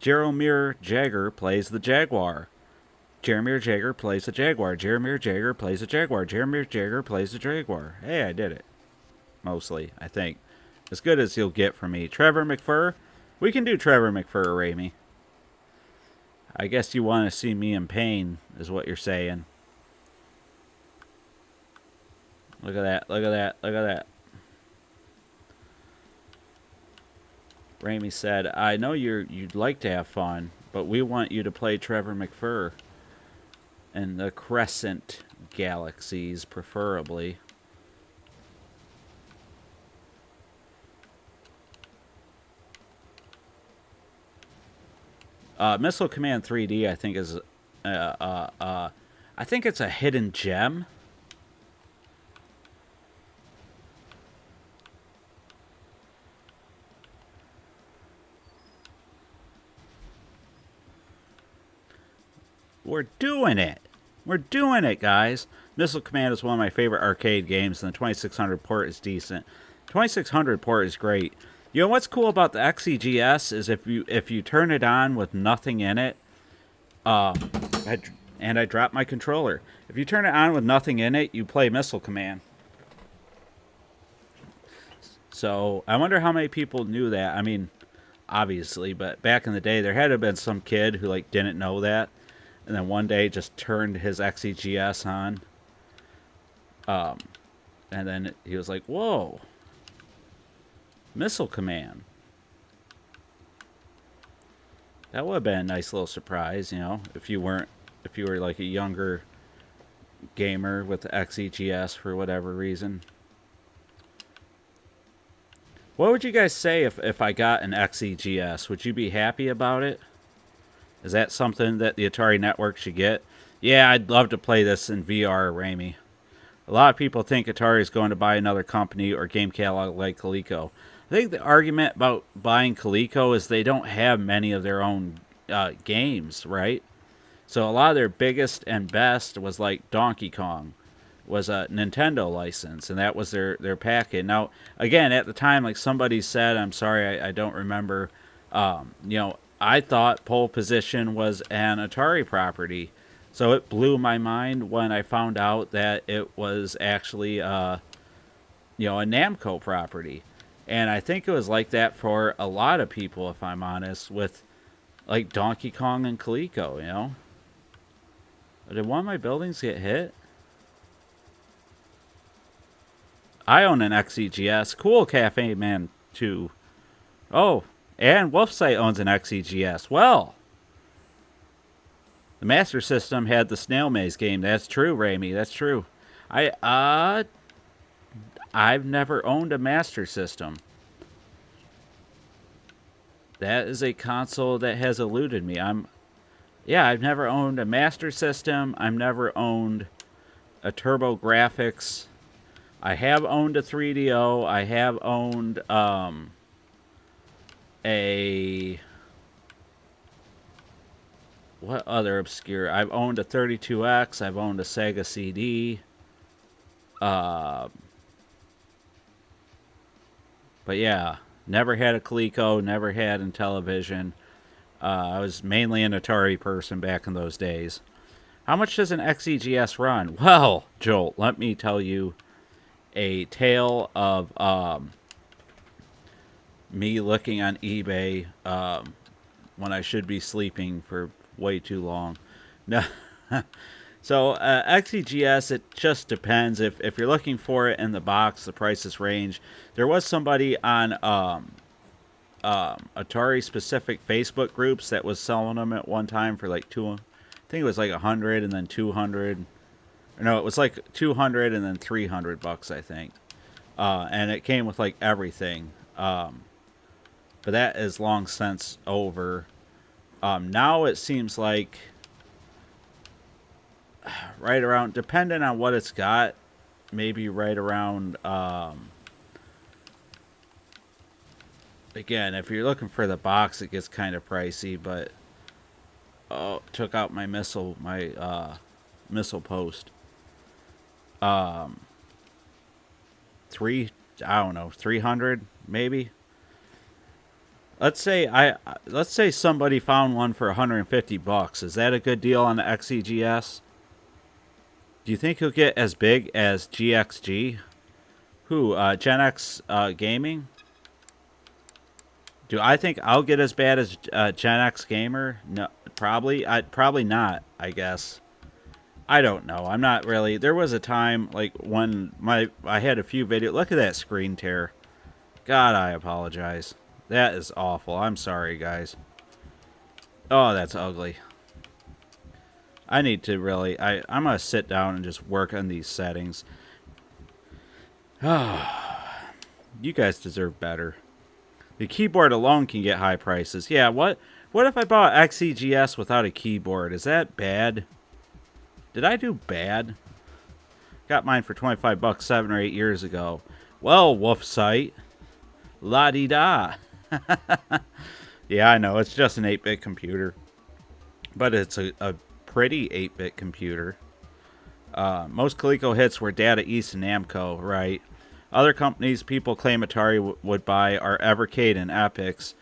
Jeromir Jagger plays the Jaguar. Jeromir Jagger plays the Jaguar. Jeromir Jagger plays the Jaguar. Jeromir Jagger plays the Jaguar. Hey, I did it. Mostly, I think. As good as you'll get from me. Trevor McFur? We can do Trevor McFur, Ramey. I guess you want to see me in pain, is what you're saying. Look at that, look at that, look at that. Ramey said, I know you'd like to have fun, but we want you to play Trevor McFur. And the Crescent Galaxies, preferably. Missile Command 3D, I think, is... I think it's a hidden gem. We're doing it. We're doing it, guys. Missile Command is one of my favorite arcade games, and the 2600 port is decent. 2600 port is great. You know what's cool about the XEGS is if you turn it on with nothing in it, and I dropped my controller. If you turn it on with nothing in it, you play Missile Command. So I wonder how many people knew that. I mean, obviously, but back in the day, there had to have been some kid who like didn't know that. And then one day just turned his XEGS on. And then he was like, whoa. Missile Command. That would have been a nice little surprise, you know, if you were like a younger gamer with the XEGS for whatever reason. What would you guys say if I got an XEGS? Would you be happy about it? Is that something that the Atari Network should get? Yeah, I'd love to play this in VR, Ramey. A lot of people think Atari is going to buy another company or game catalog like Coleco. I think the argument about buying Coleco is they don't have many of their own games, right? So a lot of their biggest and best was like Donkey Kong, was a Nintendo license, and that was their packet. Now, again, at the time, like somebody said, I'm sorry, I don't remember, you know, I thought Pole Position was an Atari property. So it blew my mind when I found out that it was actually, you know, a Namco property. And I think it was like that for a lot of people, if I'm honest, with like Donkey Kong and Coleco, you know. Did one of my buildings get hit? I own an XEGS. Cool, Cafe Man 2. Oh, and Wolfsight owns an XEGS. Well, the Master System had the Snail Maze game. That's true, Ramey. That's true. I've never owned a Master System. That is a console that has eluded me. Yeah, I've never owned a Master System. I've never owned a TurboGrafx. I have owned a 3DO. I have owned what other obscure? I've owned a 32X. I've owned a Sega CD. But yeah, never had a Coleco. Never had in television. I was mainly an Atari person back in those days. How much does an XEGS run? Well, Joel, let me tell you a tale of me looking on eBay when I should be sleeping for way too long. No. So XEGS, it just depends. If you're looking for it in the box, the prices range. There was somebody on Atari specific Facebook groups that was selling them at one time for like I think it was like 100 and then 200. No, it was like 200 and then $300, I think. And it came with like everything. But that is long since over. Now it seems like right around, depending on what it's got, maybe right around. Again, if you're looking for the box, it gets kind of pricey. But took out my missile post. I don't know, 300 maybe. Let's say somebody found one for $150. Is that a good deal on the XEGS? Do you think he'll get as big as GXG? Who? Gen X Gaming? Do I think I'll get as bad as Gen X Gamer? No, probably. Probably not, I guess. I don't know. I'm not really. There was a time like when I had a few videos. Look at that screen tear. God, I apologize. That is awful. I'm sorry, guys. Oh, that's ugly. I need to really... I'm going to sit down and just work on these settings. You guys deserve better. The keyboard alone can get high prices. Yeah, what if I bought XEGS without a keyboard? Is that bad? Did I do bad? Got mine for $25 7 or 8 years ago. Well, wolf site. La-di-da. Yeah, I know. It's just an 8-bit computer. But it's a pretty 8-bit computer. Most Coleco hits were Data East and Namco, right? Other companies people claim Atari would buy are Evercade and Epix.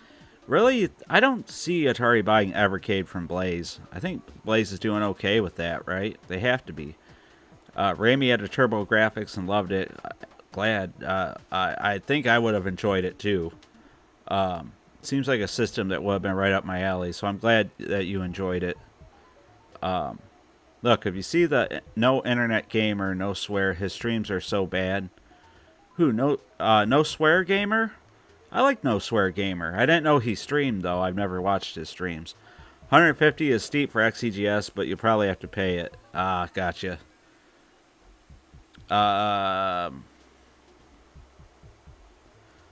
Really, I don't see Atari buying Evercade from Blaze. I think Blaze is doing okay with that, right? They have to be. Ramey had a Turbo Graphics and loved it. Glad. I think I would have enjoyed it too. Seems like a system that would have been right up my alley, so I'm glad that you enjoyed it. Look, if you see the no internet gamer, no swear, his streams are so bad. Who? No swear gamer? I like No Swear Gamer. I didn't know he streamed, though. I've never watched his streams. 150 is steep for XEGS, but you probably have to pay it. Ah, gotcha.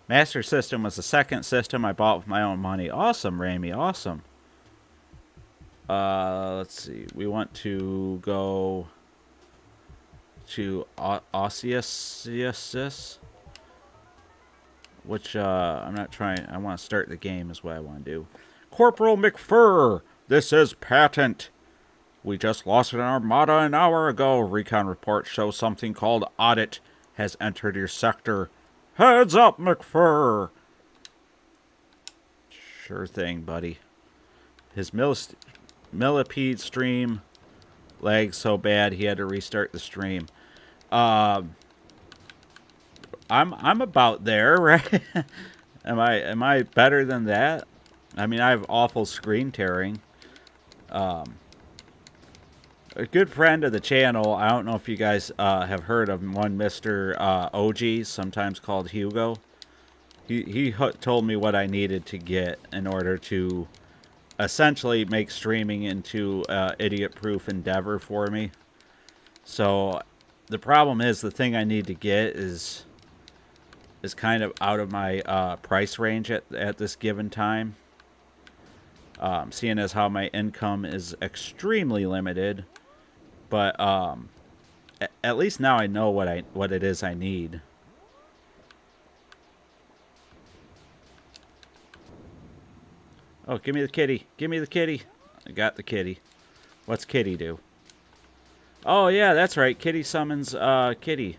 Master System was the second system I bought with my own money. Awesome, Ramey. Awesome. Let's see. We want to go to Osseous. Which, I'm not trying... I want to start the game is what I want to do. Corporal McFur! This is Patent! We just lost an armada an hour ago. Recon reports show something called Audit has entered your sector. Heads up, McFur! Sure thing, buddy. His millipede stream lagged so bad he had to restart the stream. I'm about there, right? Am I better than that? I mean, I have awful screen tearing. A good friend of the channel, I don't know if you guys have heard of one Mr. OG, sometimes called Hugo. He told me what I needed to get in order to essentially make streaming into idiot-proof endeavor for me. So the problem is the thing I need to get is kind of out of my price range at this given time. Seeing as how my income is extremely limited, but at least now I know what it is I need. Oh, give me the kitty! Give me the kitty! I got the kitty. What's Kitty do? Oh yeah, that's right. Kitty summons Kitty,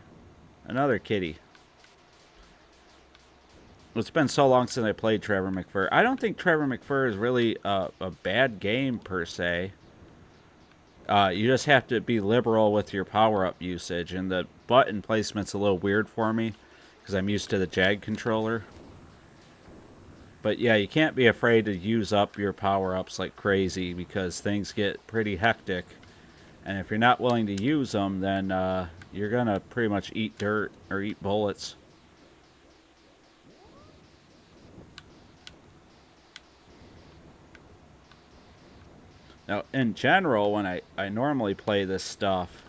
another kitty. It's been so long since I played Trevor McFur. I don't think Trevor McFur is really a bad game, per se. You just have to be liberal with your power-up usage. And the button placement's a little weird for me, because I'm used to the Jag controller. But yeah, you can't be afraid to use up your power-ups like crazy because things get pretty hectic. And if you're not willing to use them, then you're going to pretty much eat dirt or eat bullets. Now, in general, when I normally play this stuff,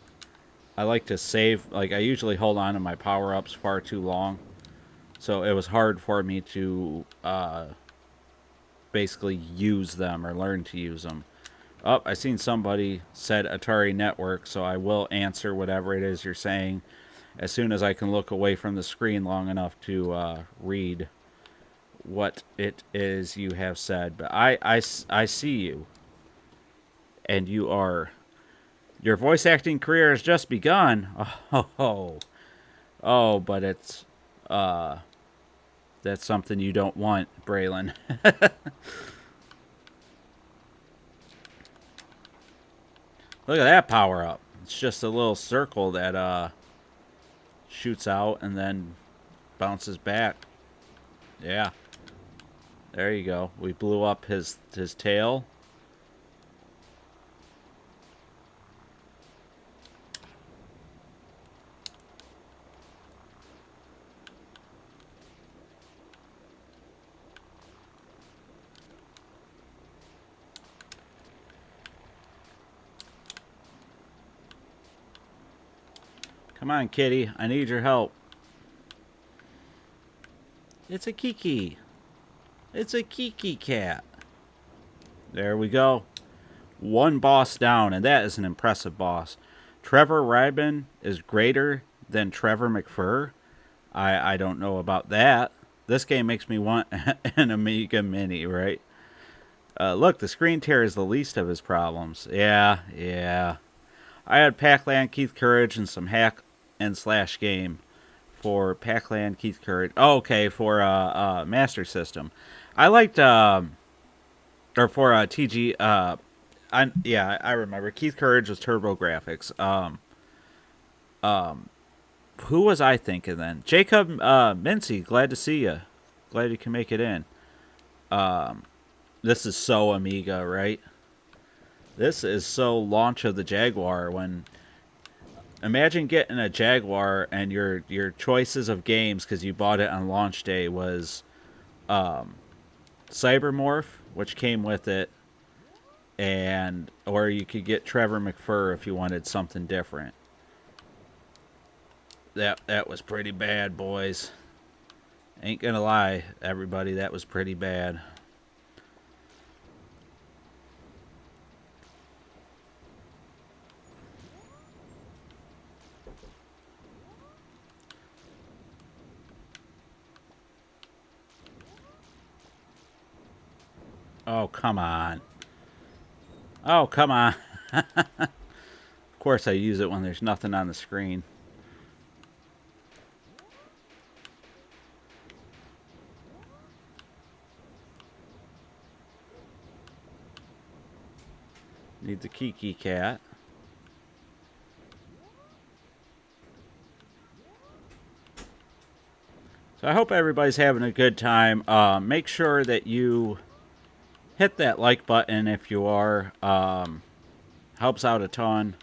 I like to save. Like, I usually hold on to my power-ups far too long. So it was hard for me to basically use them or learn to use them. Oh, I seen somebody said Atari Network, so I will answer whatever it is you're saying as soon as I can look away from the screen long enough to read what it is you have said. But I see you. And your voice acting career has just begun. Oh, but it's that's something you don't want, Braylon. Look at that power up. It's just a little circle that shoots out and then bounces back. Yeah. There you go. We blew up his tail. Come on, kitty. I need your help. It's a Kiki. It's a Kiki cat. There we go. One boss down, and that is an impressive boss. Trevor Rybin is greater than Trevor McFur. I don't know about that. This game makes me want an Amiga Mini, right? Look, the screen tear is the least of his problems. Yeah. I had Pac-Land, Keith Courage, and some hack and slash game for Pac-Land, Keith Courage. Oh, okay, for Master System. I liked, or for TG. I remember Keith Courage was Turbo Graphics. Who was I thinking then? Jacob Mincy, glad to see you. Glad you can make it in. This is so Amiga, right? This is so launch of the Jaguar. When imagine getting a Jaguar and your choices of games because you bought it on launch day was Cybermorph, which came with it, and or you could get Trevor McFur if you wanted something different. That was pretty bad, boys. Ain't gonna lie, everybody, that was pretty bad. Oh, come on. Oh, come on. Of course I use it when there's nothing on the screen. Need the Kiki cat. So I hope everybody's having a good time. Make sure that you hit that like button if you are. Helps out a ton.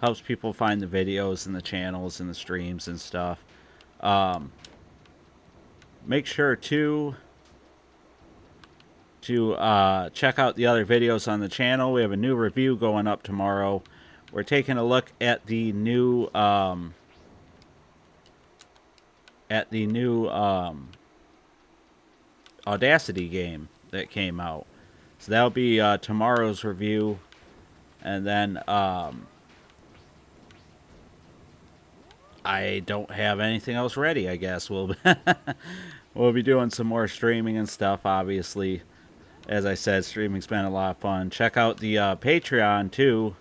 Helps people find the videos and the channels and the streams and stuff. Make sure to check out the other videos on the channel. We have a new review going up tomorrow. We're taking a look at the new Audacity game that came out. So that'll be tomorrow's review, and then I don't have anything else ready. I guess we'll be doing some more streaming and stuff. Obviously, as I said, streaming's been a lot of fun. Check out the Patreon too,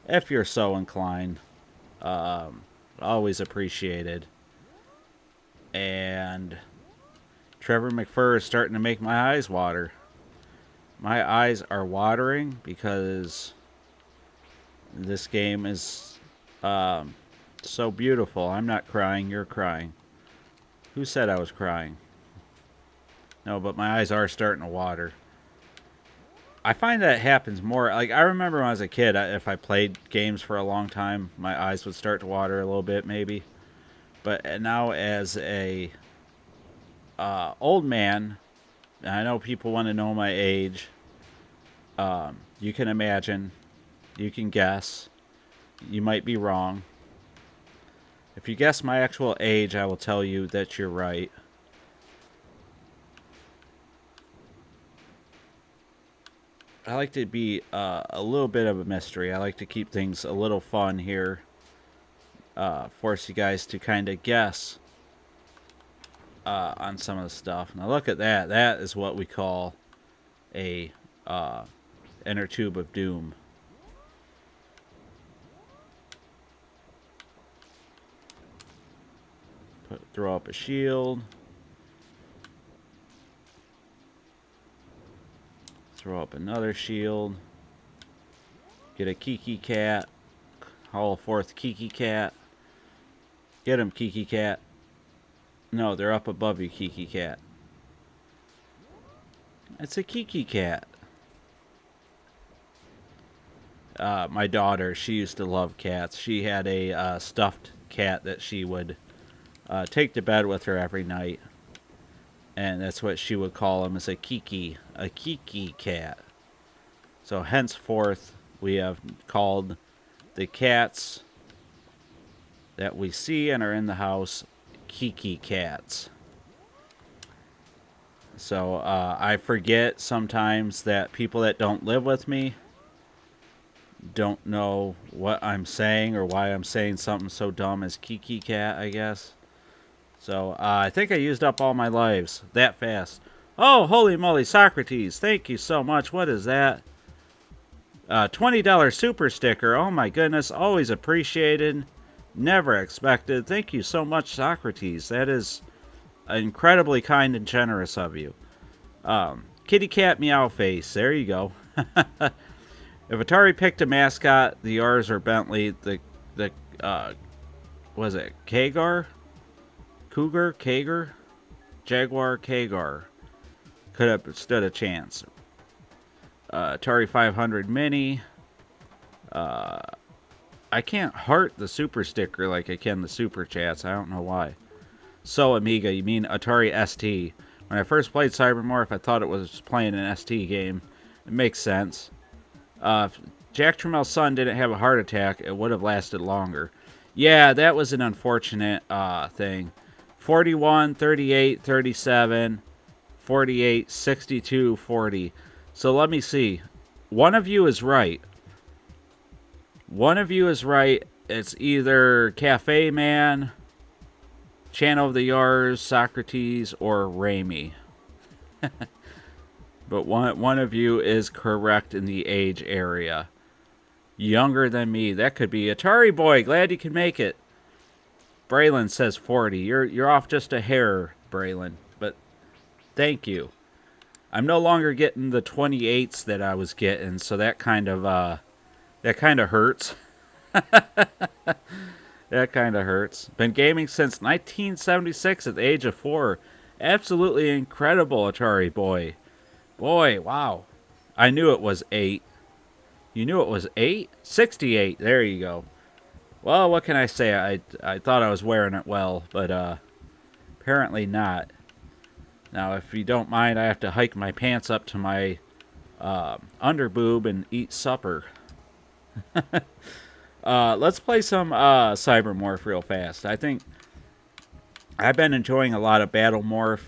if you're so inclined. Always appreciated. And Trevor McFur is starting to make my eyes water. My eyes are watering because this game is so beautiful. I'm not crying, you're crying. Who said I was crying? No, but my eyes are starting to water. I find that happens more. Like, I remember when I was a kid, if I played games for a long time, my eyes would start to water a little bit, maybe. But now, as a old man, and I know people want to know my age. You can imagine. You can guess. You might be wrong. If you guess my actual age, I will tell you that you're right. I like to be a little bit of a mystery. I like to keep things a little fun here. Force you guys to kind of guess on some of the stuff. Now look at that. That is what we call a inner tube of doom. Throw up a shield. Throw up another shield. Get a Kiki Cat. Haul forth Kiki Cat. Get him, Kiki Cat. No, they're up above you, Kiki Cat. It's a Kiki Cat. My daughter, she used to love cats. She had a stuffed cat that she would take to bed with her every night. And that's what she would call him, as a Kiki cat. So henceforth, we have called the cats that we see and are in the house Kiki cats. So I forget sometimes that people that don't live with me don't know what I'm saying or why I'm saying something so dumb as Kiki cat, I guess. So, I think I used up all my lives that fast. Oh, holy moly, Socrates. Thank you so much. What is that? $20 super sticker. Oh my goodness. Always appreciated. Never expected. Thank you so much, Socrates. That is incredibly kind and generous of you. Kitty Cat Meow Face. There you go. If Atari picked a mascot, the Yars or Bentley, was it Kagar? Kager? Jaguar, Kagar. Could have stood a chance. Atari 500 Mini. I can't heart the super sticker like I can the super chats. I don't know why. So Amiga, you mean Atari ST. When I first played Cybermorph, I thought it was playing an ST game. It makes sense. If Jack Tramel's son didn't have a heart attack, it would have lasted longer. Yeah, that was an unfortunate thing. 41, 38, 37, 48, 62, 40. So let me see. One of you is right. One of you is right. It's either Cafe Man, Channel of the Yars, Socrates, or Raimi. But one of you is correct in the age area. Younger than me. That could be Atari Boy. Glad you can make it. Braylon says 40. You're off just a hair, Braylon. But thank you. I'm no longer getting the 28s that I was getting, so that kind of hurts. That kind of hurts. Been gaming since 1976 at the age of 4. Absolutely incredible, Atari Boy. Boy, wow. I knew it was 8. You knew it was 8? 68. There you go. Well, what can I say? I thought I was wearing it well, but apparently not. Now, if you don't mind, I have to hike my pants up to my underboob and eat supper. Let's play some Cybermorph real fast. I think I've been enjoying a lot of Battle Morph,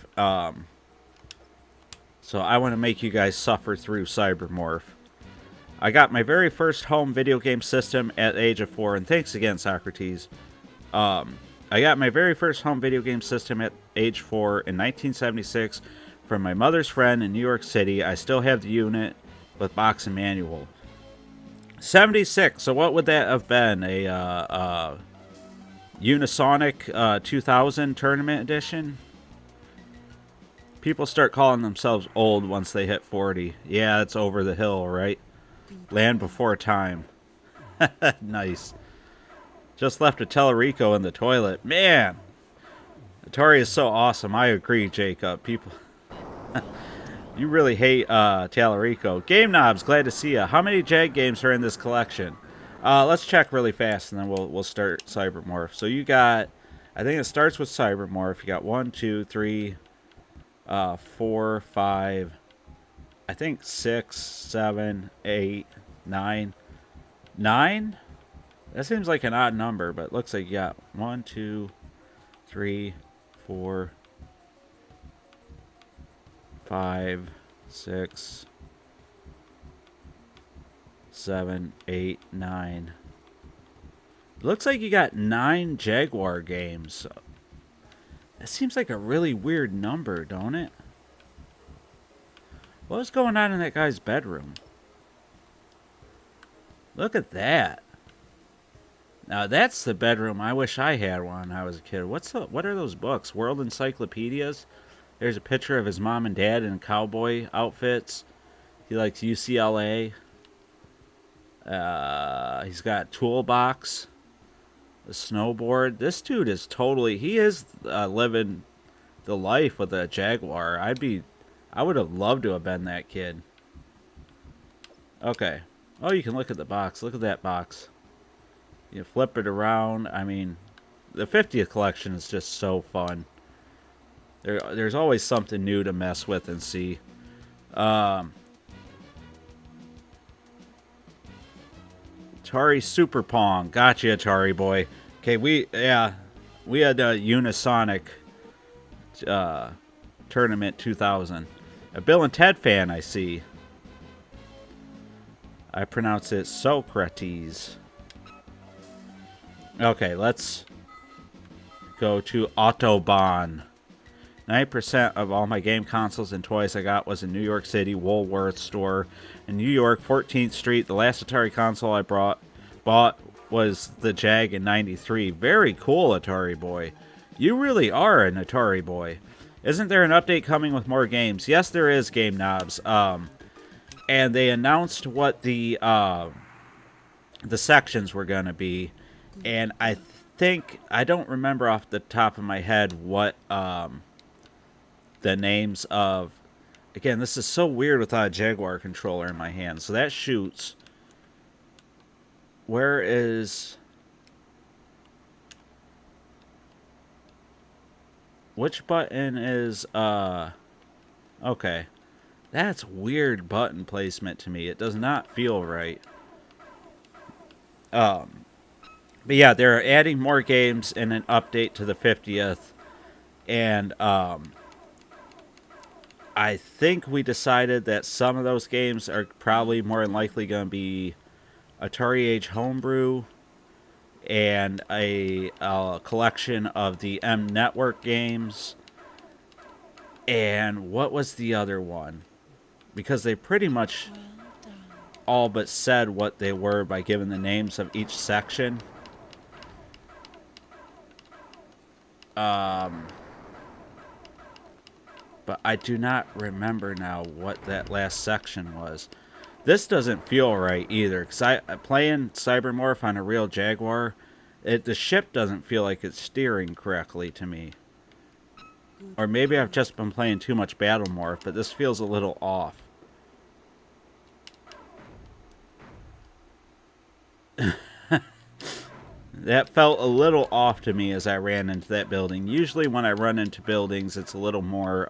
so I want to make you guys suffer through Cybermorph. I got my very first home video game system at the age of 4, and thanks again, Socrates. I got my very first home video game system at age 4 in 1976 from my mother's friend in New York City. I still have the unit with box and manual. 76, so what would that have been? A Unisonic 2000 Tournament Edition? People start calling themselves old once they hit 40. Yeah, it's over the hill, right? Land before time. Nice. Just left a Telerico in the toilet. Man! Atari is so awesome. I agree, Jacob. You really hate Talarico. Game Knobs, glad to see you. How many Jag games are in this collection? Let's check really fast, and then we'll start Cybermorph. So you got, I think it starts with Cybermorph. You got 1, 2, 3, 4, 5, I think 6, 7, 8, 9. 9? That seems like an odd number, but it looks like you got 1, 2, 3, 4, 5, 6, 7, 8, 9. Looks like you got 9 Jaguar games. That seems like a really weird number, don't it? What was going on in that guy's bedroom? Look at that. Now that's the bedroom I wish I had when I was a kid. What are those books? World encyclopedias? There's a picture of his mom and dad in cowboy outfits. He likes UCLA. He's got a toolbox, a snowboard. This dude is totally, he is living the life with a Jaguar. I would have loved to have been that kid. Okay. Oh, you can look at the box. Look at that box. You flip it around. I mean, the 50th collection is just so fun. There's always something new to mess with and see. Atari Super Pong. Gotcha, Atari boy. Okay, we had a Unisonic Tournament 2000. A Bill and Ted fan, I see. I pronounce it Socrates. Okay, let's go to Autobahn. 90% of all my game consoles and toys I got was in New York City Woolworth store in New York, 14th Street. The last Atari console I bought was the Jag in 93. Very cool, Atari boy. You really are an Atari boy. Isn't there an update coming with more games? Yes, there is, Game Knobs. And they announced what the sections were going to be. And I think, I don't remember off the top of my head what the names of, again, this is so weird without a Jaguar controller in my hand. So that shoots. Where is, which button is, okay. That's weird button placement to me. It does not feel right. But yeah, they're adding more games in an update to the 50th. And I think we decided that some of those games are probably more than likely going to be Atari Age Homebrew and a collection of the M Network games. And what was the other one? Because they pretty much all but said what they were by giving the names of each section. But I do not remember now what that last section was. This doesn't feel right either, because playing Cybermorph on a real Jaguar, the ship doesn't feel like it's steering correctly to me. Or maybe I've just been playing too much Battlemorph, but this feels a little off. That felt a little off to me as I ran into that building. Usually when I run into buildings, it's a little more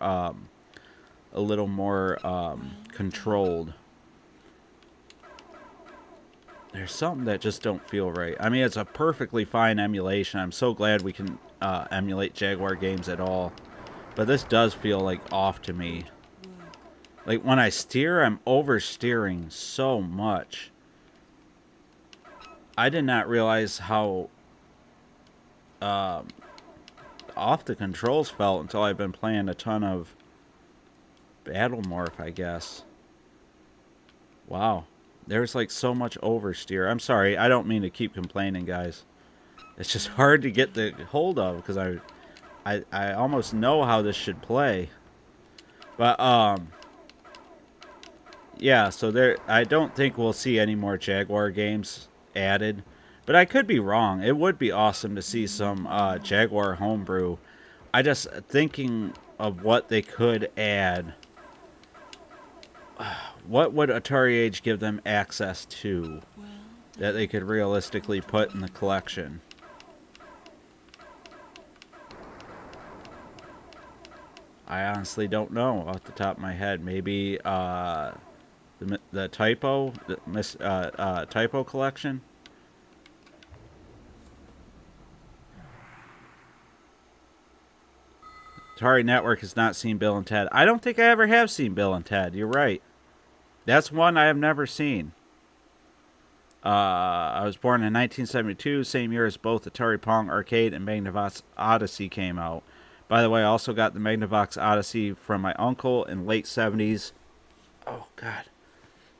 controlled. There's something that just don't feel right. I mean, it's a perfectly fine emulation. I'm so glad we can emulate Jaguar games at all. But this does feel like off to me. Like when I steer, I'm oversteering so much. I did not realize how off the controls felt until I've been playing a ton of Battlemorph, I guess. Wow. There's like so much oversteer. I'm sorry, I don't mean to keep complaining, guys. It's just hard to get the hold of because I almost know how this should play. But yeah, so there I don't think we'll see any more Jaguar games added. But I could be wrong. It would be awesome to see some Jaguar homebrew. I just thinking of what they could add. what would Atari Age give them access to that they could realistically put in the collection? I honestly don't know off the top of my head. Maybe the typo, typo collection. Atari Network has not seen Bill and Ted. I don't think I ever have seen Bill and Ted. You're right. That's one I have never seen. I was born in 1972, same year as both Atari Pong Arcade and Magnavox Odyssey came out. By the way, I also got the Magnavox Odyssey from my uncle in late 70s. Oh, God.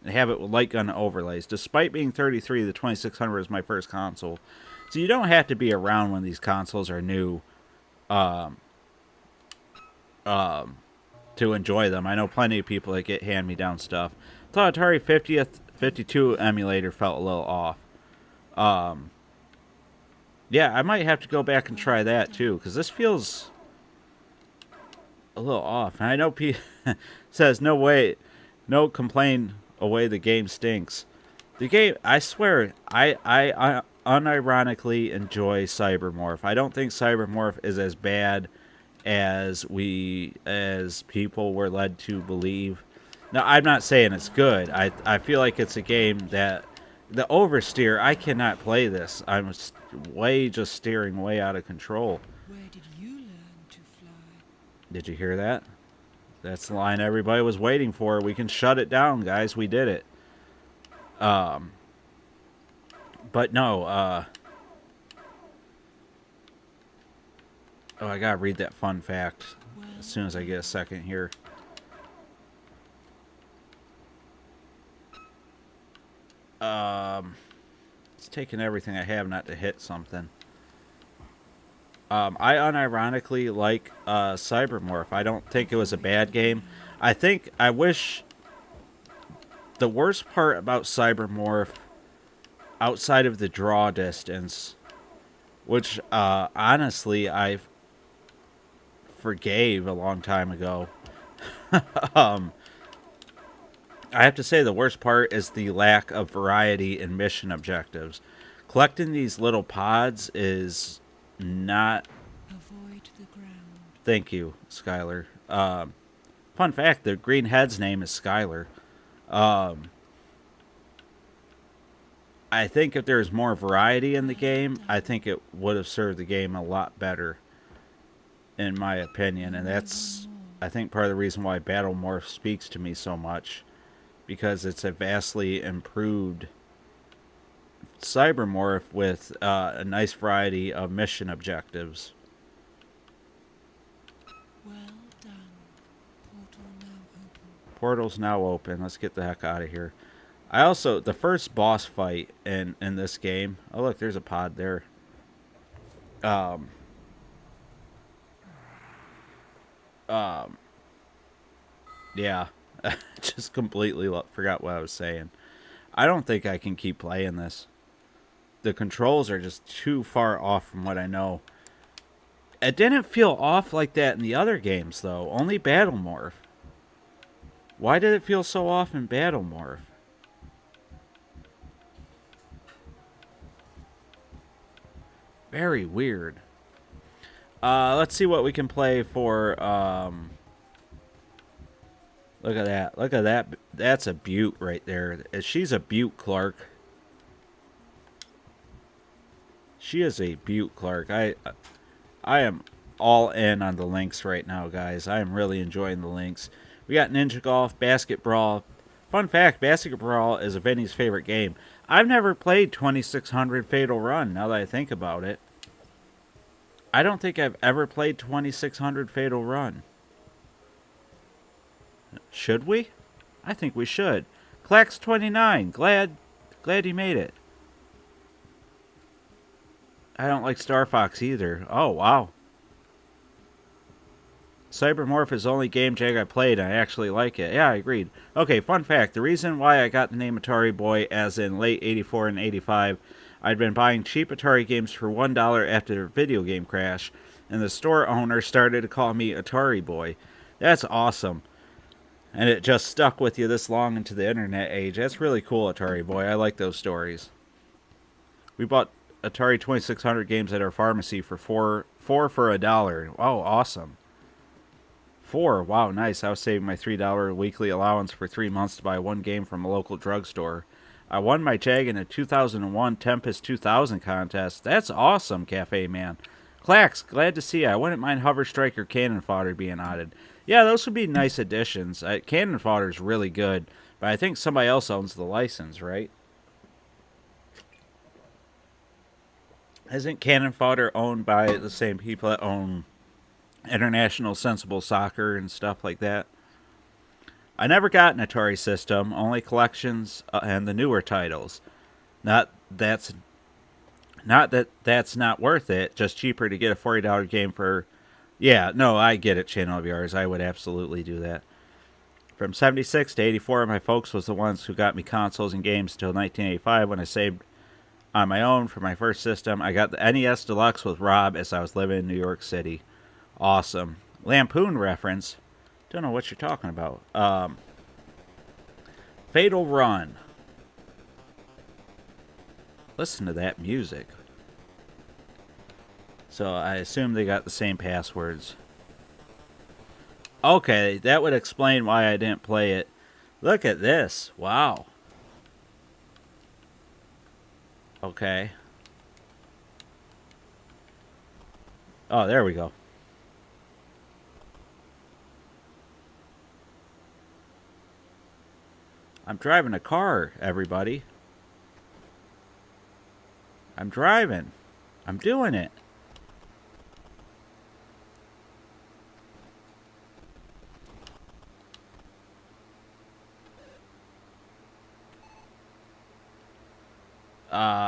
I have it with light gun overlays. Despite being 33, the 2600 is my first console. So you don't have to be around when these consoles are new to enjoy them. I know plenty of people that get hand-me-down stuff. I thought Atari 50th 52 emulator felt a little off. Yeah, I might have to go back and try that too, because this feels a little off. And I know P says, no way, no complain away, the game stinks. The game, I swear, I unironically enjoy Cybermorph. I don't think Cybermorph is as bad as people were led to believe. Now, I'm not saying it's good. I feel like it's a game that the oversteer, I cannot play this. I'm just steering way out of control. Where did you learn to fly? Did you hear that? That's the line everybody was waiting for. We can shut it down, guys. We did it. But no, oh, I gotta read that fun fact as soon as I get a second here. It's taking everything I have not to hit something. I unironically like Cybermorph. I don't think it was a bad game. I wish the worst part about Cybermorph, outside of the draw distance, which honestly I forgave a long time ago. I have to say the worst part is the lack of variety in mission objectives. Collecting these little pods is not... Avoid the ground. Thank you, Skylar. Fun fact, the green head's name is Skylar. I think if there's more variety in the game, I think it would have served the game a lot better, in my opinion. And that's, I think, part of the reason why Battle Morph speaks to me so much. Because it's a vastly improved Cybermorph with a nice variety of mission objectives. Well done. Portal now open. Portal's now open. Let's get the heck out of here. I also, the first boss fight in this game. Oh, look, there's a pod there. Yeah. Just completely forgot what I was saying. I don't think I can keep playing this. The controls are just too far off from what I know. It didn't feel off like that in the other games, though. Only Battle Morph. Why did it feel so off in Battle Morph? Very weird. Let's see what we can play for... Look at that. Look at that. That's a beaut right there. She's a beaut, Clark. She is a beaut, Clark. I am all in on the links right now, guys. I am really enjoying the links. We got Ninja Golf, Basket Brawl. Fun fact, Basket Brawl is Vinny's favorite game. I've never played 2600 Fatal Run, now that I think about it. I don't think I've ever played 2600 Fatal Run. Should we? I think we should. Clax29, glad you made it. I don't like Star Fox either. Oh, wow. Cybermorph is the only game Jag I played, and I actually like it. Yeah, I agreed. Okay, fun fact. The reason why I got the name Atari Boy, as in late 84 and 85, I'd been buying cheap Atari games for $1 after the video game crash, and the store owner started to call me Atari Boy. That's awesome. And it just stuck with you this long into the internet age. That's really cool, Atari boy. I like those stories. We bought Atari 2600 games at our pharmacy for four for $1. Wow, awesome. 4, wow, nice. I was saving my $3 weekly allowance for 3 months to buy one game from a local drugstore. I won my Jag in a 2001 Tempest 2000 contest. That's awesome, Cafe Man. Clax, glad to see you. I wouldn't mind Hover Strike or Cannon Fodder being added. Yeah, those would be nice additions. Cannon Fodder is really good, but I think somebody else owns the license, right? Isn't Cannon Fodder owned by the same people that own International Sensible Soccer and stuff like that? I never got an Atari system, only collections and the newer titles. Not that that's not worth it, just cheaper to get a $40 game for... Yeah, no, I get it, Channel of Yars. I would absolutely do that. From 76 to 84, my folks was the ones who got me consoles and games until 1985 when I saved on my own for my first system. I got the NES Deluxe with Rob as I was living in New York City. Awesome. Lampoon reference. Don't know what you're talking about. Fatal Run. Listen to that music. So I assume they got the same passwords. Okay, that would explain why I didn't play it. Look at this. Wow. Okay. Oh, there we go. I'm driving a car, everybody. I'm driving. I'm doing it.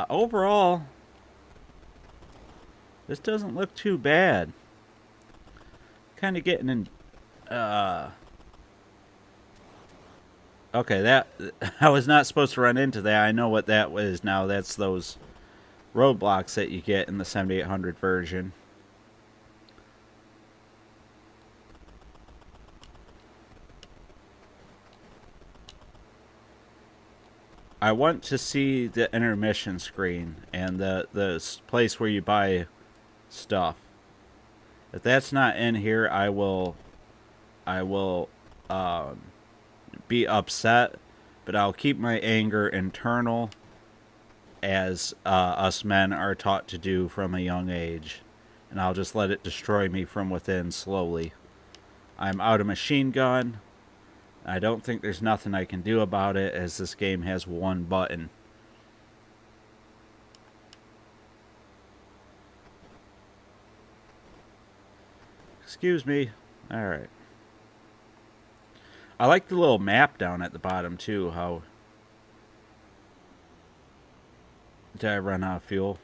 Overall, this doesn't look too bad. Kind of getting in, okay, that, I was not supposed to run into that. I know what that was now. That's those roadblocks that you get in the 7800 version. I want to see the intermission screen and the place where you buy stuff. If that's not in here, I will be upset, but I'll keep my anger internal, as us men are taught to do from a young age, and I'll just let it destroy me from within slowly. I'm out of machine gun. I don't think there's nothing I can do about it, as this game has one button. Excuse me. Alright. I like the little map down at the bottom, too. How... Did I run out of fuel?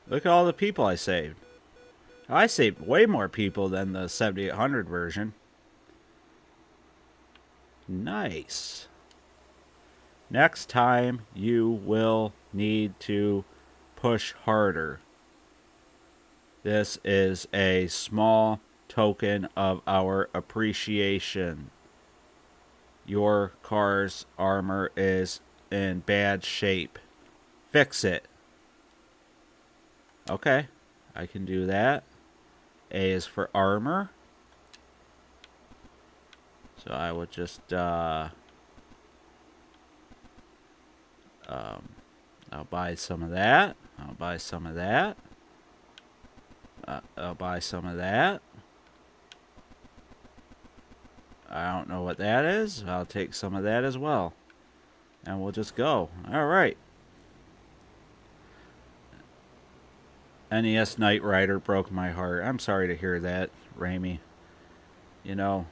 Look at all the people I saved. I saved way more people than the 7800 version. Nice. Next time, you will need to push harder. This is a small token of our appreciation. Your car's armor is in bad shape. Fix it. Okay, I can do that. A is for armor. So I would just I'll buy some of that. I'll buy some of that. I'll buy some of that. I don't know what that is. I'll take some of that as well. And we'll just go. Alright. NES Knight Rider broke my heart. I'm sorry to hear that, Raimi. You know,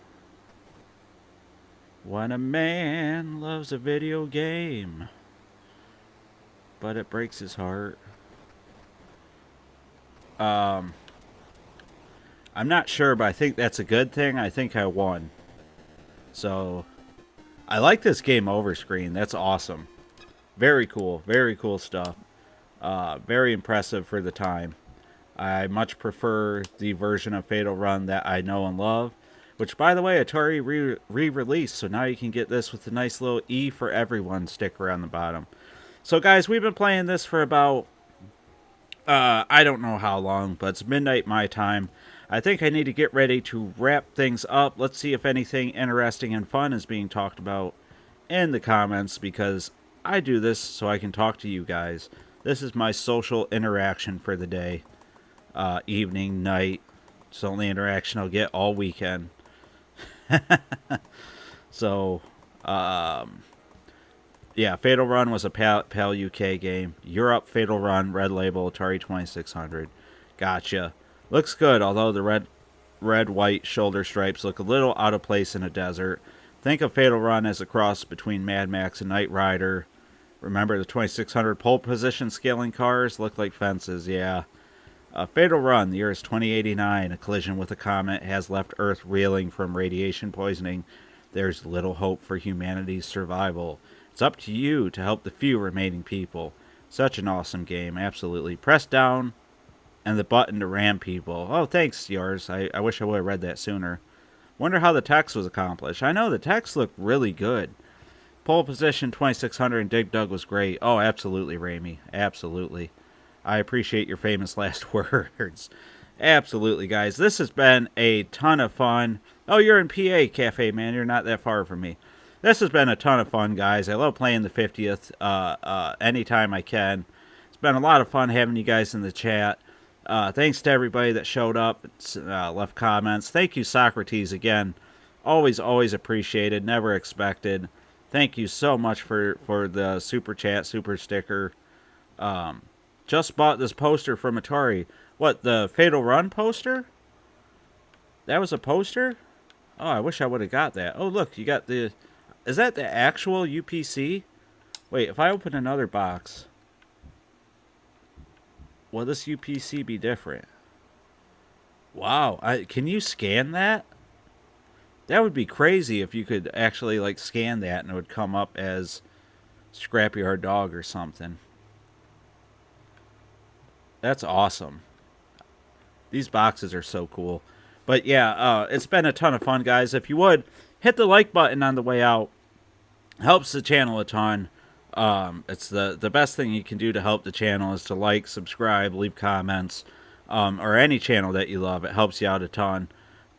when a man loves a video game, but it breaks his heart. I'm not sure, but I think that's a good thing. I think I won. So, I like this game over screen. That's awesome. Very cool. Very cool stuff. Very impressive for the time. I much prefer the version of Fatal Run that I know and love. which, by the way, Atari re-released, so now you can get this with the nice little E for everyone sticker on the bottom. So, guys, we've been playing this for about, I don't know how long, but it's midnight my time. I think I need to get ready to wrap things up. Let's see if anything interesting and fun is being talked about in the comments, because I do this so I can talk to you guys. This is my social interaction for the day. Evening, night. It's the only interaction I'll get all weekend. So, yeah, Fatal Run was a PAL UK game. Europe, Fatal Run, Red Label, Atari 2600. Gotcha. Looks good, although the red-white shoulder stripes look a little out of place in a desert. Think of Fatal Run as a cross between Mad Max and Knight Rider. Remember the 2600 pole position scaling cars? Look like fences, yeah. Fatal Run, the year is 2089. A collision with a comet has left Earth reeling from radiation poisoning. There's little hope for humanity's survival. It's up to you to help the few remaining people. Such an awesome game, absolutely. Press down and the button to ram people. Oh, thanks, Yars. I wish I would have read that sooner. Wonder how the text was accomplished. I know the text looked really good. Pole position 2600 and Dig Dug was great. Oh, absolutely, Ramey. Absolutely. I appreciate your famous last words. Absolutely, guys. This has been a ton of fun. Oh, you're in PA, Cafe Man. You're not that far from me. This has been a ton of fun, guys. I love playing the 50th anytime I can. It's been a lot of fun having you guys in the chat. Thanks to everybody that showed up, left comments. Thank you, Socrates, again. Always, always appreciated. Never expected. Thank you so much for the super chat, super sticker. Just bought this poster from Atari. What, the Fatal Run poster? That was a poster? Oh, I wish I would have got that. Oh, look, you got the... Is that the actual UPC? Wait, if I open another box, will this UPC be different? Wow, can you scan that? That would be crazy if you could actually, like, scan that and it would come up as Scrapyard Dog or something. That's awesome. These boxes are so cool. But yeah, it's been a ton of fun, guys. If you would, hit the like button on the way out. Helps the channel a ton. It's the best thing you can do to help the channel is to like, subscribe, leave comments, or any channel that you love. It helps you out a ton.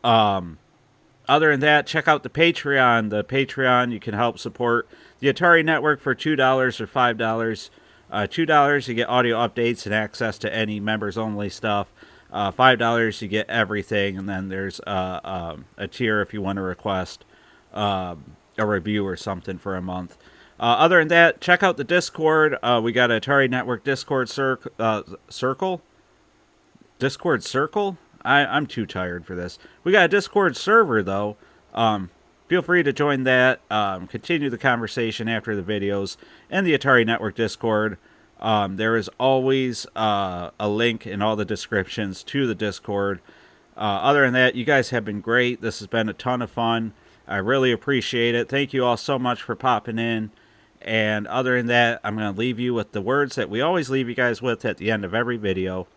Other than that, check out the Patreon. The Patreon, you can help support the Atari Network for $2 or $5. $2, you get audio updates and access to any members-only stuff. $5, you get everything, and then there's a tier if you want to request a review or something for a month. Other than that, check out the Discord. We got an Atari Network Discord circle. Discord circle? I'm too tired for this. We got a Discord server, though. Feel free to join that. Continue the conversation after the videos in the Atari Network Discord. There is always a link in all the descriptions to the Discord. Other than that, you guys have been great. This has been a ton of fun. I really appreciate it. Thank you all so much for popping in. And other than that, I'm going to leave you with the words that we always leave you guys with at the end of every video.